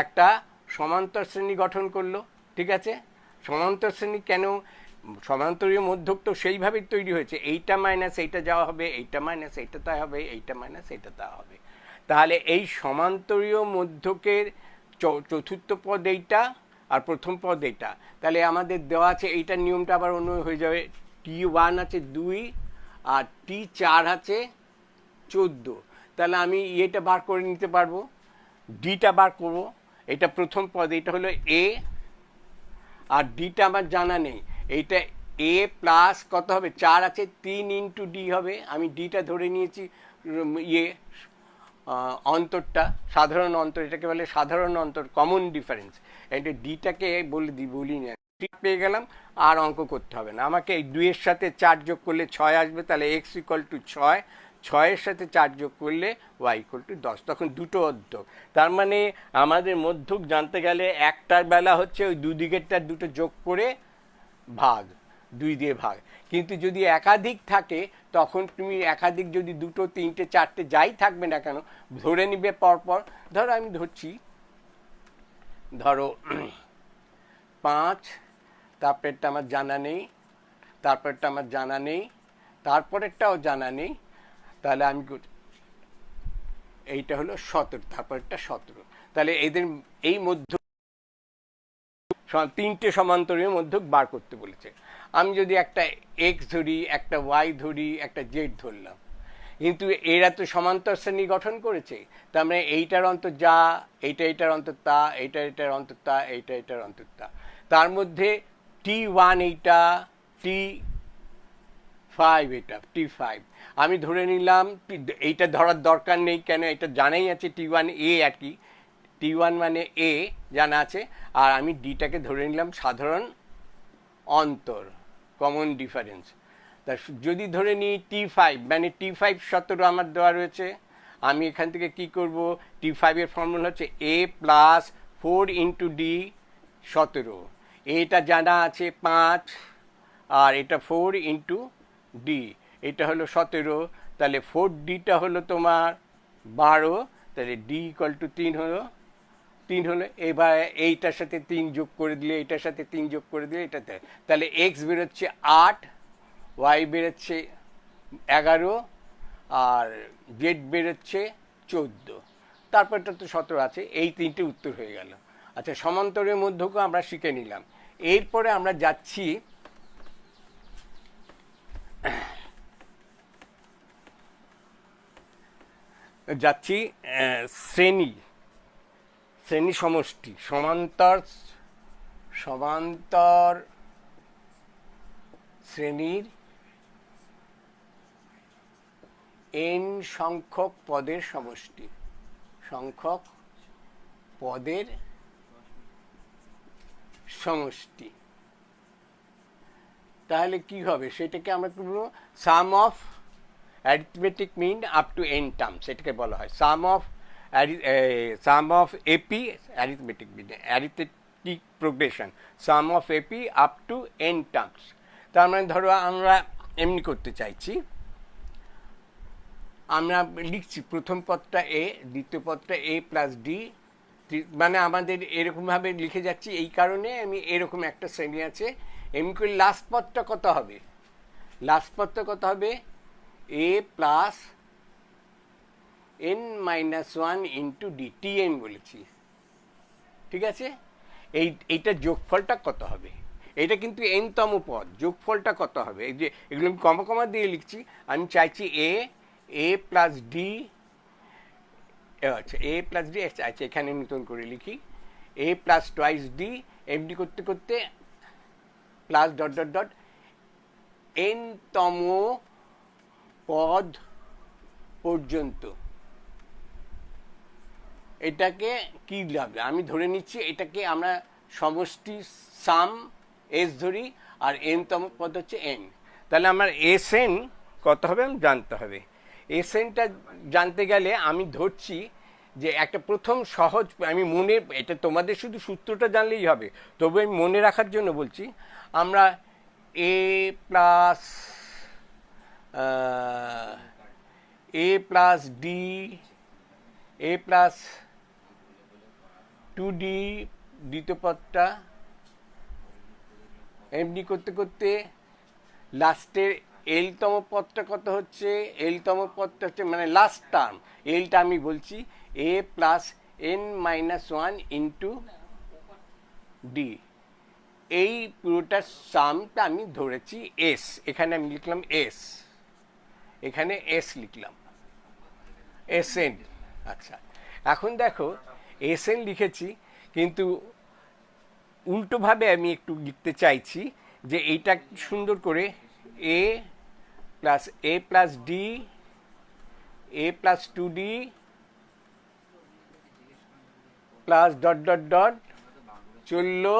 একটা সমান্তর শ্রেণী গঠন করলো, ঠিক আছে? সমান্তর শ্রেণী কেন? সমান্তরীয় মধ্যক তো সেইভাবেই তৈরি হয়েছে, এইটা মাইনাস এইটা যাওয়া হবে, এইটা মাইনাস এইটা তা হবে, এইটা মাইনাস এইটা তা হবে। তাহলে এই সমান্তরীয় মধ্যকের চতুর্থ পদ এইটা আর প্রথম পদ এইটা। তাহলে আমাদের দেওয়া আছে, এইটার নিয়মটা আবার অন্য হয়ে যাবে। T1 আছে 2 আর T4 আছে 14। তাহলে আমি এটা বার করে নিতে পারবো, ডিটা বার করবো। এটা প্রথম পদ, এটা হলো এ, আর ডিটা আমার জানা নেই। এইটা এ প্লাস কত হবে? 4 আছে, 3 ইন্টু ডি হবে। আমি ডিটা ধরে নিয়েছি, অন্তরটা সাধারণ অন্তর, এটাকে বলে সাধারণ অন্তর, কমন ডিফারেন্স। এটা ডিটাকে বলি না, পেয়ে গেলাম, আর অঙ্ক করতে হবে না আমাকে। এই 2-এর সাথে 4 যোগ করলে 6 আসবে, তাহলে এক্স ইকুয়াল টু 6, 6-এর সাথে 4 যোগ করলে ওয়াই ইকুয়াল টু 10। তখন দুটো মধ্যক, তার মানে আমাদের মধ্যক জানতে গেলে একটার বেলা হচ্ছে ওই দুদিকেরটার দুটো যোগ করে ভাগ, 2 দিয়ে ভাগ। কিন্তু যদি একাধিক থাকে, তখন তুমি একাধিক যদি 2, 3, 4 যাই থাকবে না কেন, ধরে নিবে পরপর। ধরো আমি ধরছি, ধরো 5, তারপরেরটা আমার জানা নেই, তারপরেরটা আমার জানা নেই, তারপরেরটাও জানা নেই। তাহলে আমি এইটা হলো 17, তারপরেরটা 17। তাহলে এদের এই মধ্য 3টে সমান্তরীয় মধ্যক বার করতে বলেছে। আমি যদি একটা এক্স ধরি, একটা ওয়াই ধরি, একটা জেড ধরলাম, কিন্তু এরা তো সমান্তর শ্রেণী গঠন করেছে। তার মানে এইটার অন্তর যা, এইটা এটার অন্তর তা, এইটা এটার অন্তর তা, এইটা এটার অন্তর তা। তার মধ্যে T1 এইটা, T5 এটা, T5 আমি ধরে নিলাম। এইটা ধরার দরকার নেই, কেন এটা জানাই আছে T1 এ আর কি, T1 মানে এ জানা আছে। আর আমি ডিটাকে ধরে নিলাম সাধারণ অন্তর, কমন ডিফারেন্স। তা যদি ধরে নিই T5, মানে T5 17 আমার দেওয়া রয়েছে, আমি এখান থেকে কি করব? T5 এর ফর্মুলা হচ্ছে a প্লাস 4 ইন্টু ডি 17। এটা জানা আছে 5, আর এটা 4 ইন্টু ডি, এটা হলো 17। তাহলে 4ডিটা হলো তোমার 12, তাহলে ডি ইকুয়াল টু 3 হলো, 3 হলো। এবার এইটার সাথে 3 যোগ করে দিলে, এইটার সাথে 3 যোগ করে দিলে এটাতে, তাহলে এক্স বেরোচ্ছে 8, ওয়াই বেরোচ্ছে 11, আর জেড বেরোচ্ছে 14, তারপরটা তো 17 আছে। এই 3টে উত্তর হয়ে গেল। আচ্ছা, সমান্তরের মধ্যকেও আমরা শিখে নিলাম। এরপরে আমরা যাচ্ছি শ্রেণী সমষ্টি, সমান্তর শ্রেণীর n সংখ্যক পদের সমষ্টি, সংখ্যক পদের সমষ্টি। তাহলে কি হবে? সেটাকে আমরা বলবো sum of arithmetic mean up to n terms, এটাকে বলা হয় sum of sum of AP arithmetic arithmetic progression sum of AP up to N terms. তার মানে ধরো আমরা এমনি করতে চাইছি, আমরা লিখছি প্রথম পদটা এ, দ্বিতীয় পদটা এ প্লাস ডি, মানে আমাদের এরকমভাবে লিখে যাচ্ছি, এই কারণে আমি এরকম একটা শ্রেণী আছে। এমনি করে লাস্ট পদটা কত হবে, লাস্ট পদটা কত হবে A plus N minus one into D, T N বলেছি, ঠিক আছে। এইটা যোগফলটা কত হবে, এটা কিন্তু এনতম পদ, যোগফলটা কত হবে, এই যে এগুলো আমি কমা কমা দিয়ে লিখছি, আমি চাইছি এ প্লাস ডি, আচ্ছা এ প্লাস ডি, আচ্ছা এখানে নতুন করে লিখি এ প্লাস টোয়াইস ডি, এমডি করতে করতে প্লাস ডট ডট ডট এনতম পদ পর্যন্ত। এটাকে কি লাগবে, আমি ধরে নিচ্ছি এটাকে আমরা সমষ্টি সাম এস ধরি, আর এনতম পদ হচ্ছে এন। তাহলে আমার এস এন কত হবে আমি জানতে হবে। এস এনটা জানতে গেলে আমি ধরছি যে একটা প্রথম সহজ, আমি মনে, এটা তোমাদের শুধু সূত্রটা জানলেই হবে, তবে আমি মনে রাখার জন্য বলছি, আমরা এ plus D, A plus 2d দ্বিতীয় পদটা এমনি করতে করতে লাস্টের এলতম পদটা কত হচ্ছে, এলতম পদটা হচ্ছে মানে লাস্ট টার্ম, এলটা আমি বলছি A plus N minus one into D, এই পুরোটার সামটা আমি ধরেছি এস, এখানে আমি লিখলাম এস, এখানে এস লিখলাম, এস এন। আচ্ছা এখন দেখো এস এন লিখেছি, কিন্তু উল্টোভাবে আমি একটু লিখতে চাইছি যে এইটা সুন্দর করে A plus D, A plus 2d plus dot dot dot চললো,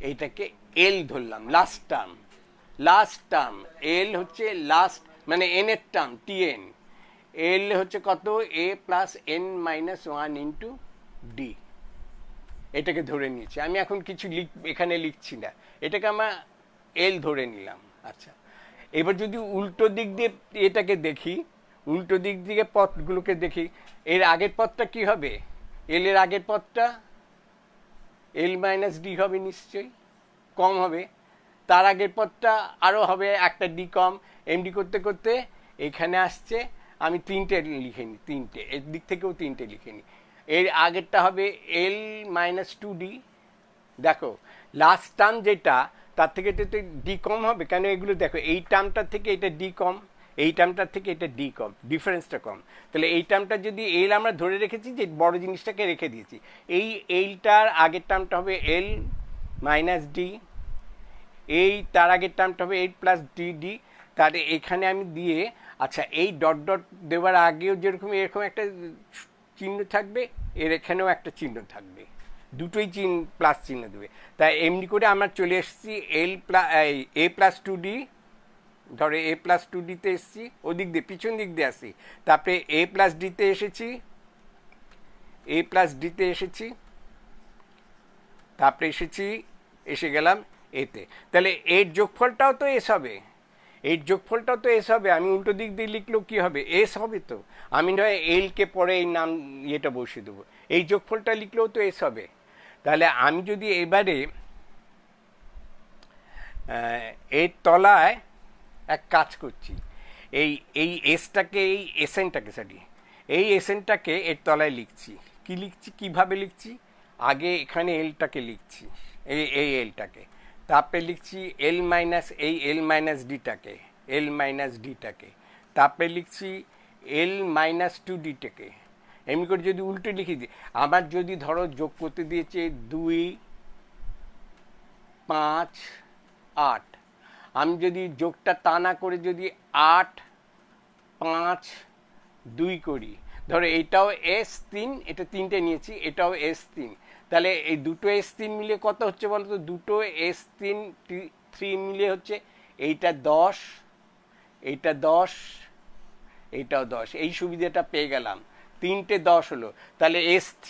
এইটাকে এল ধরলাম, last term, last term L হচ্ছে লাস্ট মানে এন এর টার্ম টি এন, এল হচ্ছে কত A plus N minus one into D, এটাকে ধরে নিয়েছি আমি, এখন কিছু এখানে লিখছি না, এটাকে আমরা এল ধরে নিলাম। আচ্ছা এবার যদি উল্টো দিক দিয়ে এটাকে দেখি, উল্টো দিক দিয়ে পথগুলোকে দেখি, এর আগের পথটা কি হবে, এল এর আগের পথটা এল মাইনাস ডি হবে, নিশ্চয়ই কম হবে, তার আগের পথটা আরও হবে একটা ডি কম, এমডি করতে করতে এখানে আসছে, আমি তিনটে লিখে নিই, তিনটে এর দিক থেকেও তিনটে লিখে নিই, এর আগেরটা হবে এল মাইনাস 2d, দেখো লাস্ট টার্ম যেটা তার থেকে তো ডি কম হবে, কেন এগুলো দেখো এই টার্মটার থেকে এটা ডি কম, এই টার্মটার থেকে এটা ডি কম, ডিফারেন্সটা কম, তাহলে এই টার্মটা যদি এল আমরা ধরে রেখেছি, যে বড় জিনিসটাকে রেখে দিয়েছি, এই এইটার আগের টার্মটা হবে এল মাইনাস ডি, এই তার আগের টার্মটা হবে এইট প্লাস ডি, তাহলে এখানে আমি দিয়ে, আচ্ছা এই ডট ডট দেওয়ার আগেও যেরকম এরকম একটা চিহ্ন থাকবে, এর এখানেও একটা চিহ্ন থাকবে, দুটোই প্লাস চিহ্ন দেবে, তাই এমনি করে আমরা চলে এসেছি এ প্লাস 2d, ধরো এ প্লাস 2dতে এসেছি, ওদিক দিয়ে পিছন দিক দিয়ে আসি, তারপরে এ প্লাস ডিতে এসেছি, এ প্লাস ডিতে এসেছি, তারপরে এসে গেলাম এতে, তাহলে এর যোগফলটাও তো এস হবে, এর যোগফলটাও তো এস হবে, আমি উল্টো দিক দিয়ে লিখলেও কি হবে, এস হবে, তো আমি নয় এলকে পরে এই নাম ইয়েটা বসিয়ে দেবো, এই যোগফলটা লিখলেও তো এস হবে। তাহলে আমি যদি এবারে এর তলায় এক কাজ করছি, এই এসটাকে, এই এসএনটাকে, এই এসএনটাকে এর তলায় লিখছি, কি লিখছি, কিভাবে লিখছি, আগে এখানে এলটাকে লিখছি, এই এলটাকে, তারপরে লিখছি L minus L minus ডিটাকে, L minus ডিটাকে, তারপরে লিখছি এল মাইনাস 2ডিটাকে, এমনি করে যদি উল্টো লিখে দিই, আমার যদি ধরো যোগ করতে দিয়েছে 2, 5, 8, আমি যদি যোগটা তা না করে যদি 8, 5, 2 করি, ধরো এটাও S3, এটা তিনটে নিয়েছি, এটাও S3, তাহলে এই দুটো S3 মিলে কত হচ্ছে বলতো, দুটো S3 মিলে হচ্ছে এইটা 10, এইটা 10, এইটাও 10, এই সুবিধাটা পেয়ে গেলাম। 3টে 10 হলো, তাহলে S3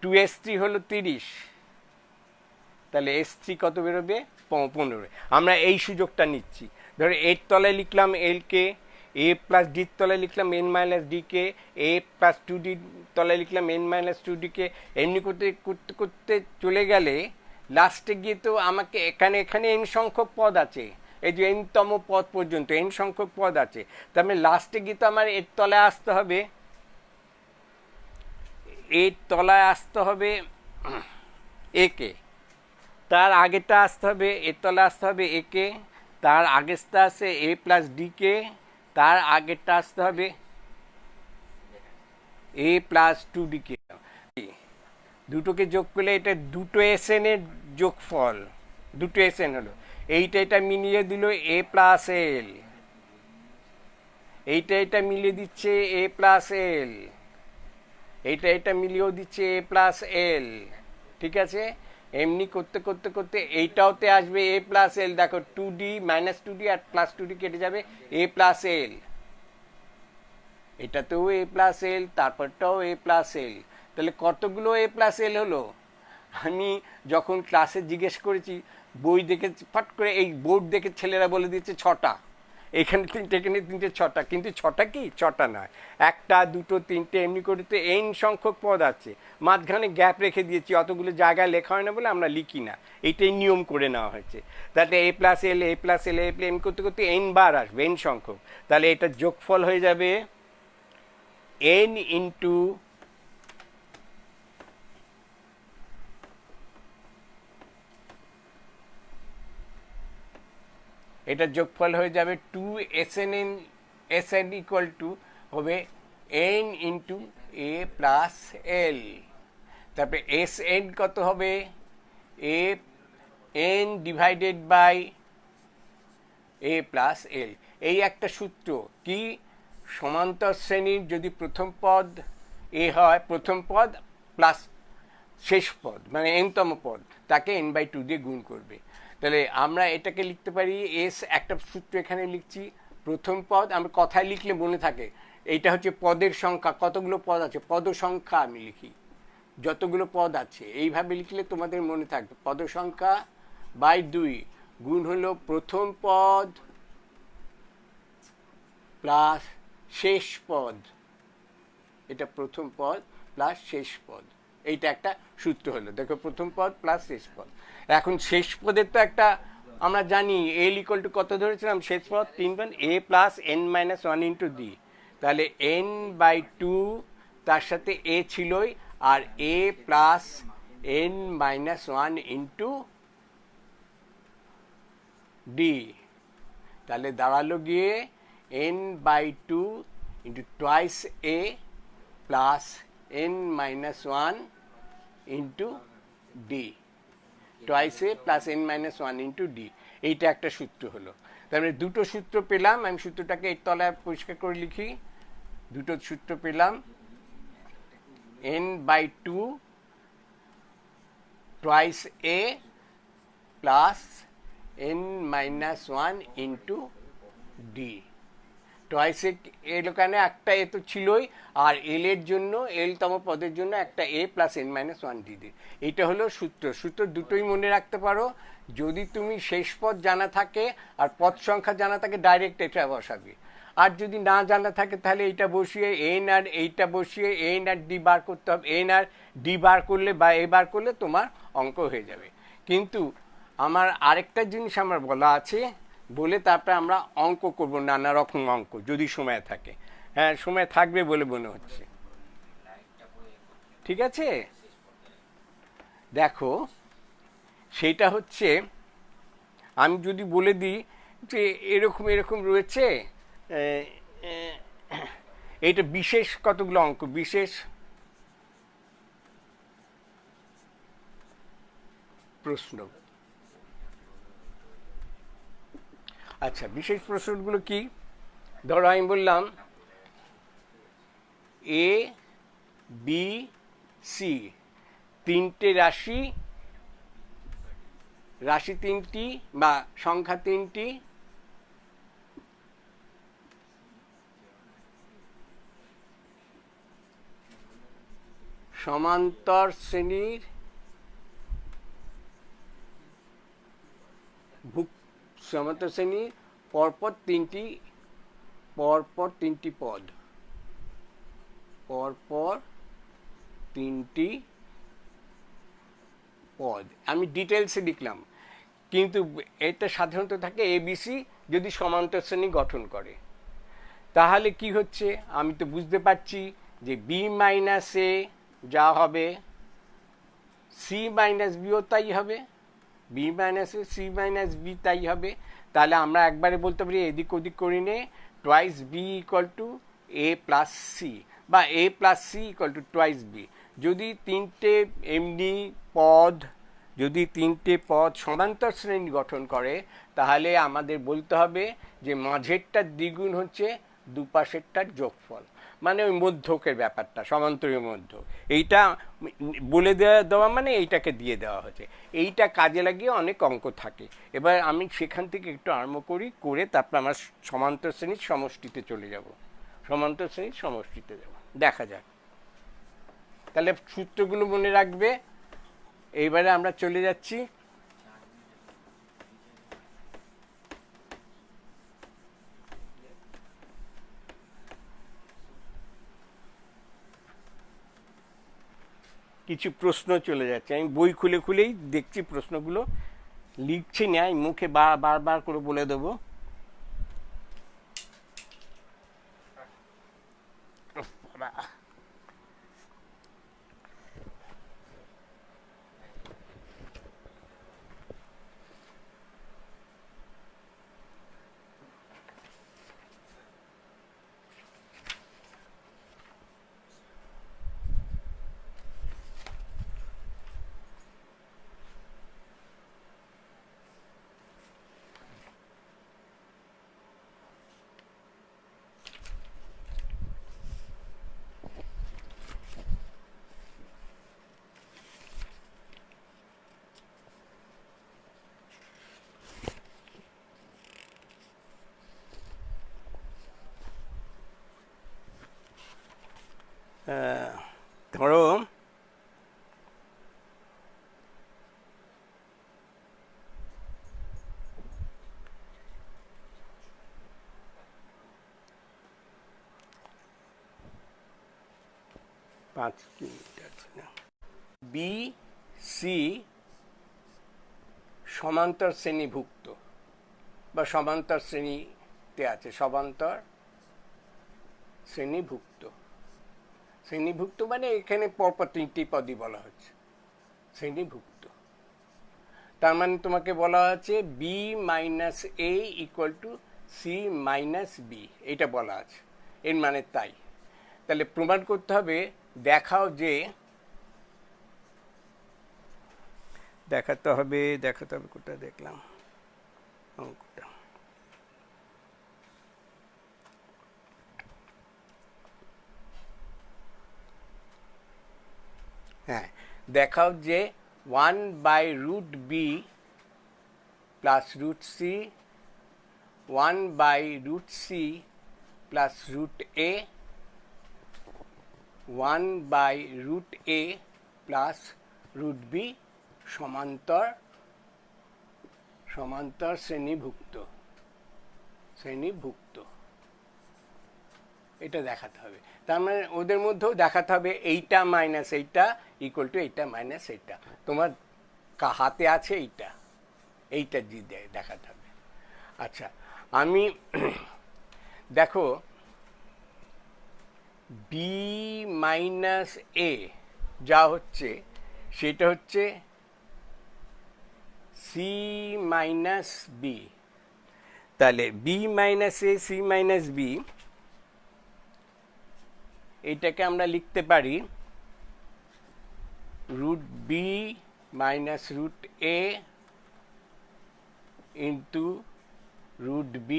2S3 হলো 30, তাহলে S3 কত বেরোবে? 15। আমরা এই সুযোগটা নিচ্ছি। ধরো এর তলায় লিখলাম L কে, A প্লাস ডির তলায় লিখলাম N minus D K, A plus 2D তলায় লিখলাম N মাইনাস 2D কে। এমনি করতে করতে করতে চলে গেলে লাস্টে গিয়ে তো আমাকে এখানে n সংখ্যক পদ আছে, এই যে n-তম পদ পর্যন্ত n সংখ্যক পদ আছে, তার মানে লাস্টে গিয়ে তো আমার এর তলায় আসতে হবে, এর তলায় আসতে হবে A কে, তার আগেটা আসতে হবে এর তলায় আসতে হবে A কে, তার আগেরটা আছে A প্লাস ডি কে, তার আগেরটা আসতে হবে A প্লাস 2D কে। দুটোকে যোগ করলে এটা দুটো SN এর যোগফল, দুটো SN হলো। এইটা মিলিয়ে দিল A প্লাস এল, এইটা মিলিয়ে দিচ্ছে A প্লাস এল, এইটা মিলিয়েও দিচ্ছে A প্লাস এল। ঠিক আছে, এমনি করতে করতে করতে এইটাওতে আসবে A প্লাস এল। দেখো 2D মাইনাস 2D আর প্লাস 2D কেটে যাবে, A প্লাস এল। এটাতেও A প্লাস এল, তারপরটাও A প্লাস এল। তাহলে কতগুলো A প্লাস এল হলো? আমি যখন ক্লাসে জিজ্ঞেস করেছি, বই দেখে ফট করে এই বোর্ড দেখে ছেলেরা বলে দিচ্ছে 6টা, এখানে 3টে, এখানে 3টে, 6টা, কিন্তু 6টা কি? 6টা নয়, 1টা 2টো 3টে, এমনি করে তো n সংখ্যক পদ আছে। মাঝখানে গ্যাপ রেখে দিয়েছি, অতগুলো জায়গায় লেখা হয় না বলে আমরা লিখি না, এইটাই নিয়ম করে নেওয়া হয়েছে। তাহলে A plus L, A plus L, A plus M করতে করতে n বার আসবে, n সংখ্যক। তাহলে এটা যোগফল হয়ে যাবে n ইন্টু এটা যোগফল হয়ে যাবে 2SN ইকুয়াল টু হবে n into A plus L. তারপরে SN কত হবে? n divided by A plus L. এই একটা সূত্র কি, সমান্তর শ্রেণীর যদি প্রথম পদ A হয়, প্রথম পদ প্লাস শেষ পদ মানে n-তম পদ, তাকে n/2 দিয়ে গুণ করবে। তাহলে আমরা এটাকে লিখতে পারি এস, একটা সূত্র এখানে লিখছি, প্রথম পদ আমরা কথায় লিখলে মনে থাকে, এইটা হচ্ছে পদের সংখ্যা, কতগুলো পদ আছে পদ সংখ্যা আমি লিখি, যতগুলো পদ আছে এইভাবে লিখলে তোমাদের মনে থাকবে, পদ সংখ্যা বাই 2 গুণ হলো প্রথম পদ প্লাস শেষ পদ, এটা প্রথম পদ প্লাস শেষ পদ, এইটা একটা সূত্র হলো। দেখো প্রথম পদ প্লাস শেষ পদ। এখন শেষ পদের তো একটা আমরা জানি এল ইকুয়াল টু কত ধরেছিলাম, শেষ পদ 3 বার A plus n-1 into D, তাহলে n/2 তার সাথে A ছিলই, আর A plus n-1 into D, তাহলে দাঁড়ালো গিয়ে n/2 into twice A plus n-1 into D, twice A plus n-1 into D. এইটা একটা সূত্র হলো। তারপরে দুটো সূত্র পেলাম, আমি সূত্রটাকে এর তলায় পরিষ্কার করে লিখি, দুটো সূত্র পেলাম, n/2 twice A plus n-1 into D. Twice L ওখানে একটা এ তো ছিলই, আর এল এর জন্য, এল-তম পদের জন্য একটা A প্লাস n-1 ডি দিয়ে। এইটা হলো সূত্র। সূত্র দুটোই মনে রাখতে পারো, যদি তুমি শেষ পদ জানা থাকে আর পদ সংখ্যা জানা থাকে ডাইরেক্ট এটা বসাবে, আর যদি না জানা থাকে তাহলে এইটা বসিয়ে n আর এইটা বসিয়ে n আর ডি বার করতে হবে, n আর ডি বার করলে বা এ বার করলে তোমার অঙ্ক হয়ে যাবে। কিন্তু আমার আরেকটা জিনিস আমার বলা আছে, বলে তারপরে আমরা অঙ্ক করব, নানা রকম অঙ্ক যদি সময় থাকে। হ্যাঁ, সময় থাকবে বলে মনে হচ্ছে। ঠিক আছে, দেখো সেটা হচ্ছে, আমি যদি বলে দিই যে এরকম এরকম রয়েছে, এইটা বিশেষ কতগুলো অঙ্ক, বিশেষ প্রশ্ন। আচ্ছা, বিশেষ প্রশ্নগুলো কি? ধরো আমি বললাম A B C, তিনটে রাশি, রাশি তিনটি বা সংখ্যা তিনটি, সমান্তর শ্রেণীর সমান্তর শ্রেণীর পরপর তিনটি পদ, পরপর তিনটি পদ। আমি ডিটেলসে লিখলাম, কিন্তু এটা সাধারণত থাকে এবিসি যদি সমান্তর শ্রেণী গঠন করে। তাহলে কি হচ্ছে, আমি তো বুঝতে পারছি যে বি মাইনাস এ যা হবে সি মাইনাস বিও তাই হবে, B minus A C minus B তাই হবে। তাহলে আমরা একবারে বলতে পারি এদিক ওদিক করি নে twice B equal to A plus C, বা A plus C equal to twice B. যদি তিনটে এমনি পদ সমান্তর শ্রেণী গঠন করে, তাহলে আমাদের বলতে হবে যে মাঝেরটার দ্বিগুণ হচ্ছে দুপাশেরটার যোগফল, মানে ওই মধ্যকের ব্যাপারটা, সমান্তরীয় মধ্য। এইটা বলে দেওয়া মানে এইটাকে দিয়ে দেওয়া হচ্ছে। এইটা কাজে লাগিয়ে অনেক অঙ্ক থাকে। এবার আমি সেখান থেকে একটু আরম্ভ করে তারপর আমার সমান্তর শ্রেণীর সমষ্টিতে চলে যাব, সমান্তর শ্রেণীর সমষ্টিতে যাব। দেখা যাক, তাহলে সূত্রগুলো মনে রাখবে। এইবারে আমরা চলে যাচ্ছি কিছু প্রশ্ন চলে যাচ্ছে। আমি বই খুলেই দেখছি প্রশ্নগুলো, লিখছি না, আমি মুখে বারবার করে বলে দেবো। ধরো বি সি সমান্তর শ্রেণীভুক্ত বা সমান্তর শ্রেণীতে আছে, সমান্তর শ্রেণীভুক্ত। শ্রেণীভুক্ত মানে এখানে পরপর তিনটি পদই বলা হচ্ছে শ্রেণীভুক্ত। তার মানে তোমাকে বলা আছে B minus A equal to C minus B, এটা বলা আছে। এর মানে তাই। তাহলে প্রমাণ করতে হবে, দেখাতে হবে কোথায় দেখলাম অঙ্কটা। হ্যাঁ, দেখাও যে 1/√b plus √c 1/√c plus √a 1/√a plus √b সমান্তর শ্রেণীভুক্ত। এটা দেখাতে হবে। তার মানে ওদের মধ্যেও দেখাতে হবে এইটা মাইনাস এইটা ইকুয়াল টু এইটা মাইনাস এইটা। তোমার হাতে আছে এইটা দেখাতে হবে। আচ্ছা, আমি দেখো বি মাইনাস এ যা হচ্ছে সেটা হচ্ছে সি মাইনাস বি। তাহলে B minus A C minus B, এটাকে আমরা লিখতে পারি √b minus √a into √b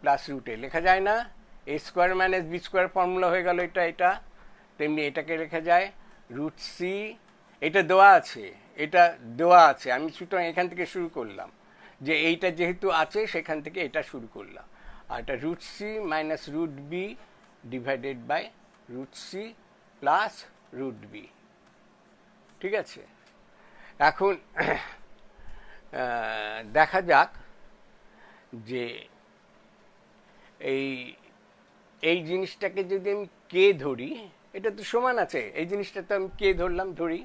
plus √a। লেখা যায় না? A square minus B square formula হয়ে গেল এটা। তেমনি এটাকে লেখা যায় √c, এটা দেওয়া আছে। আমি সুতরাং এখান থেকে শুরু করলাম, যে এইটা যেহেতু আছে সেখান থেকে এটা শুরু করলাম। আর এটা √c minus √b divided by √c plus √b, ঠিক আছে, এখন দেখা যাক যে এই এই জিনিসটাকে যদি আমি কে ধরি, এটা তো সমান আছে, এই জিনিসটা তো আমি কে ধরলাম, ধরি,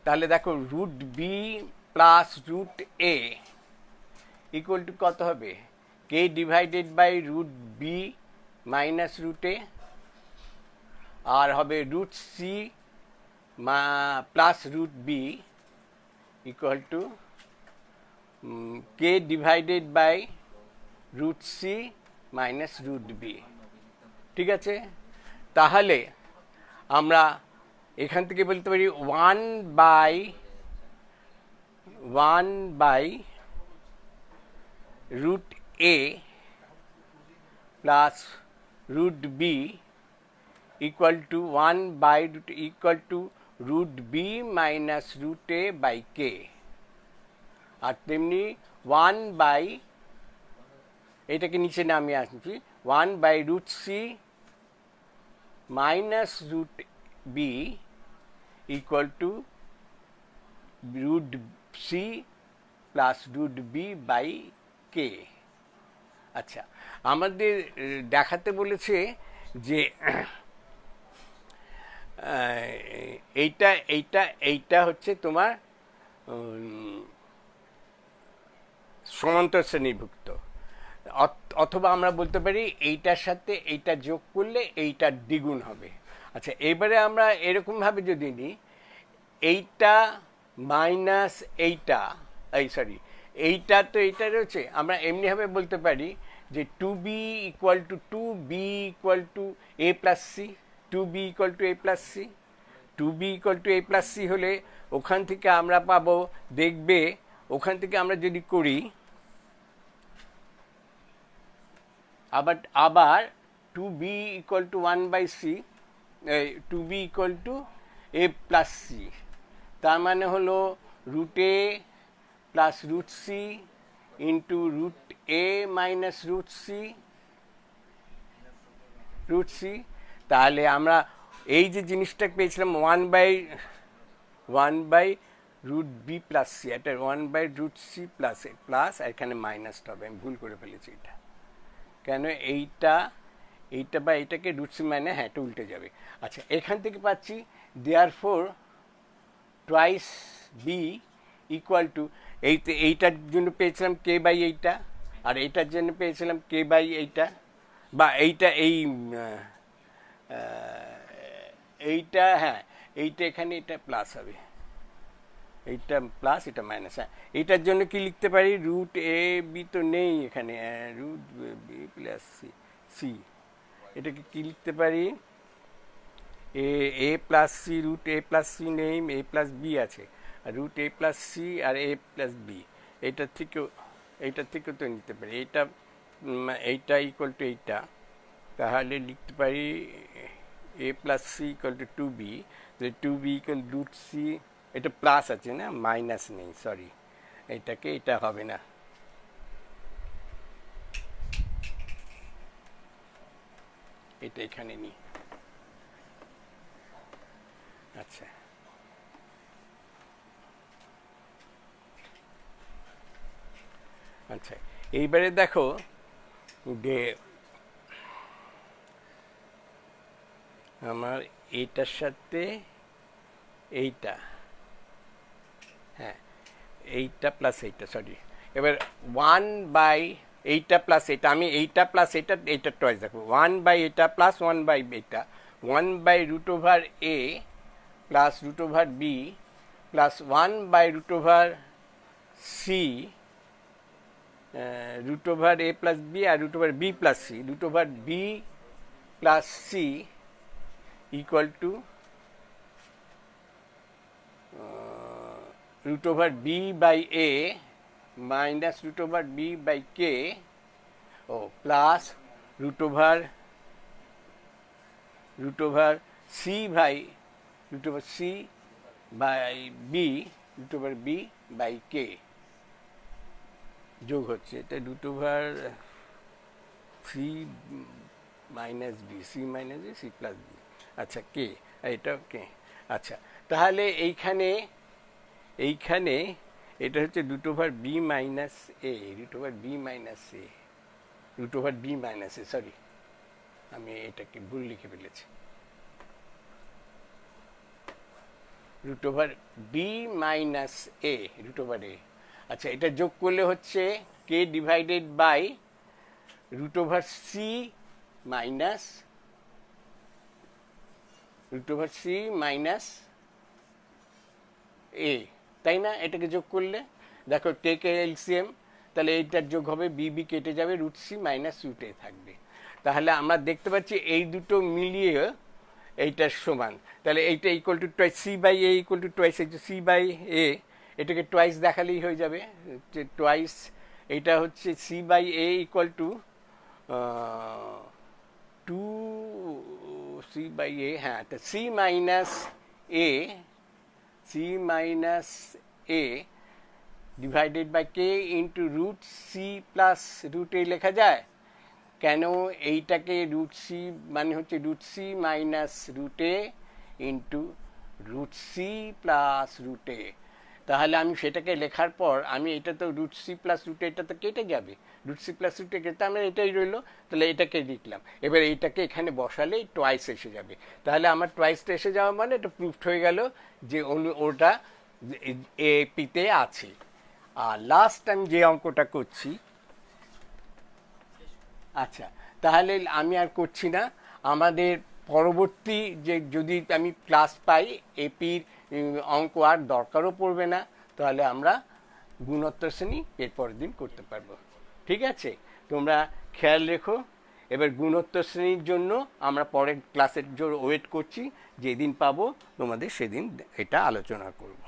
তাহলে দেখো root B plus root A equal to কত হবে, K divided by root B minus root A, আর হবে root C plus root B equal to K divided by root C minus root B. ঠিক আছে, তাহলে আমরা এখান থেকে বলতে পারি 1/1 root A plus root B equal to 1 equal to root b minus root a by k, আর তেমনি 1 এটাকে নিচে নামিয়ে আসছি 1 root c minus root b equal to root c plus root b by k। আচ্ছা, আমাদের দেখাতে বলেছে যে এইটা এইটা এইটা হচ্ছে তোমার সমান্তর শ্রেণীভুক্ত, অথবা আমরা বলতে পারি এইটার সাথে এইটা যোগ করলে এইটার দ্বিগুণ হবে। আচ্ছা, এবারে আমরা এরকমভাবে যদি নিই, এইটা মাইনাস এইটা, এইটা তো এইটা রয়েছে, আমরা এমনিভাবে বলতে পারি যে 2b equal to 2b equal to a plus c, 2b equal to a plus c, 2b equal to a plus c হলে ওখান থেকে আমরা পাবো, দেখবে ওখান থেকে আমরা যদি করি আবার 2b equal to 1/c, 2b equal to a plus c, তার মানে হলো root a plus root c into root a minus root c, তাহলে আমরা এই যে জিনিসটা পেয়েছিলাম 1/√b প্লাস সি, এটা 1/√c প্লাস এ প্লাস, এখানে মাইনাসটা হবে, আমি ভুল করে ফেলেছি এটা, কেন এইটা বা এইটাকে √c মানে, হ্যাঁ এটা উল্টে যাবে। আচ্ছা, এখান থেকে পাচ্ছি therefore twice B equal to, এইটার জন্য পেয়েছিলাম কে বাই এইটা, আর এইটার জন্য পেয়েছিলাম কে বাই এইটা, বা এইটা এইটা, হ্যাঁ এইটা এখানে এটা প্লাস হবে, এইটা প্লাস এটা মাইনাস। হ্যাঁ, এইটার জন্য কি লিখতে পারি, রুট এ বি তো নেই এখানে, রুট বি প্লাস সি, এটাকে কি লিখতে পারি, A plus C, root A plus C নেই, এ প্লাস বি আছে, আর root A plus C R A plus B, এইটার থেকেও তো নিতে পারি, এইটা ইকুয়াল টু এইটা, তাহলে লিখতে পারি A plus C equal to 2b, 2b equal root C, এটা প্লাস আছে না, মাইনাস নেই, সরি, এটাকে এটা হবে না, এটা এখানে নি। আচ্ছা, আচ্ছা, এইবারে দেখো যে আমার এইটার সাথে এইটা, হ্যাঁ এইটা প্লাস এইটা, সরি, এবার 1 এইটা প্লাস এইটা, আমি এইটা প্লাস এইটা টয়েস দেখো, 1 এইটা প্লাস 1 এইটা, 1/√a plus √b plus 1/√c √a plus b আর √b plus c, √b plus c equal to √b by a minus √b by k, plus √c by b by k যোগ হচ্ছে, এটা √c minus b, c minus b, c plus b, আচ্ছা কে, এটা ওকে। আচ্ছা, তাহলে এইখানে এটা হচ্ছে root over B minus A, root over B minus A, root over B minus A, sorry আমি এটাকে ভুল লিখে ফেলেছি, root over B minus A, root over A. আচ্ছা, এটা যোগ করলে হচ্ছে K divided by root over C minus root over C minus A, তাই না? এটাকে যোগ করলে দেখো টেক এলসিএম, তাহলে এইটার যোগ হবে বি বি কেটে যাবে, রুট সি মাইনাস রুট এ থাকবে। তাহলে আমরা দেখতে পাচ্ছি এই দুটো মিলিয়ে এইটার সমান, তাহলে এইটা equal to twice C by A equal to twice C by A, এটাকে টোয়াইস দেখালেই হয়ে যাবে, যে টোয়াইস এটা হচ্ছে C by A equal to two C by A, হ্যাঁ, তো C minus A, C minus A divided by K into root C plus root A লেখা যায়। কেন? এইটাকে রুট সি মানে হচ্ছে root C minus root A into root C plus root এ। তাহলে আমি সেটাকে লেখার পর আমি এটা তো রুট সি প্লাস রুট এটা তো কেটে যাবে, রুট সি প্লাস রুট এ কেটে আমার এটাই রইলো, তাহলে এটাকে লিখলাম। এবার এইটাকে এখানে বসালেই টোয়াইস এসে যাবে, তাহলে আমার টোয়াইসটা এসে যাওয়া মানে এটা প্রুফড হয়ে গেল যে ওটা এপিতে আছে। আর লাস্ট আমি যে অঙ্কটা করছি, আচ্ছা তাহলে আমি আর করছি না, আমাদের পরবর্তী যে যদি আমি ক্লাস পাই এপির অঙ্ক আর দরকারও পড়বে না, তাহলে আমরা গুণোত্তর শ্রেণী এর পরের দিন করতে পারবো। ঠিক আছে, তোমরা খেয়াল রেখো। এবার গুণোত্তর শ্রেণীর জন্য আমরা পরের ক্লাসের জন্য ওয়েট করছি, যেদিন পাবো তোমাদের সেদিন এটা আলোচনা করব।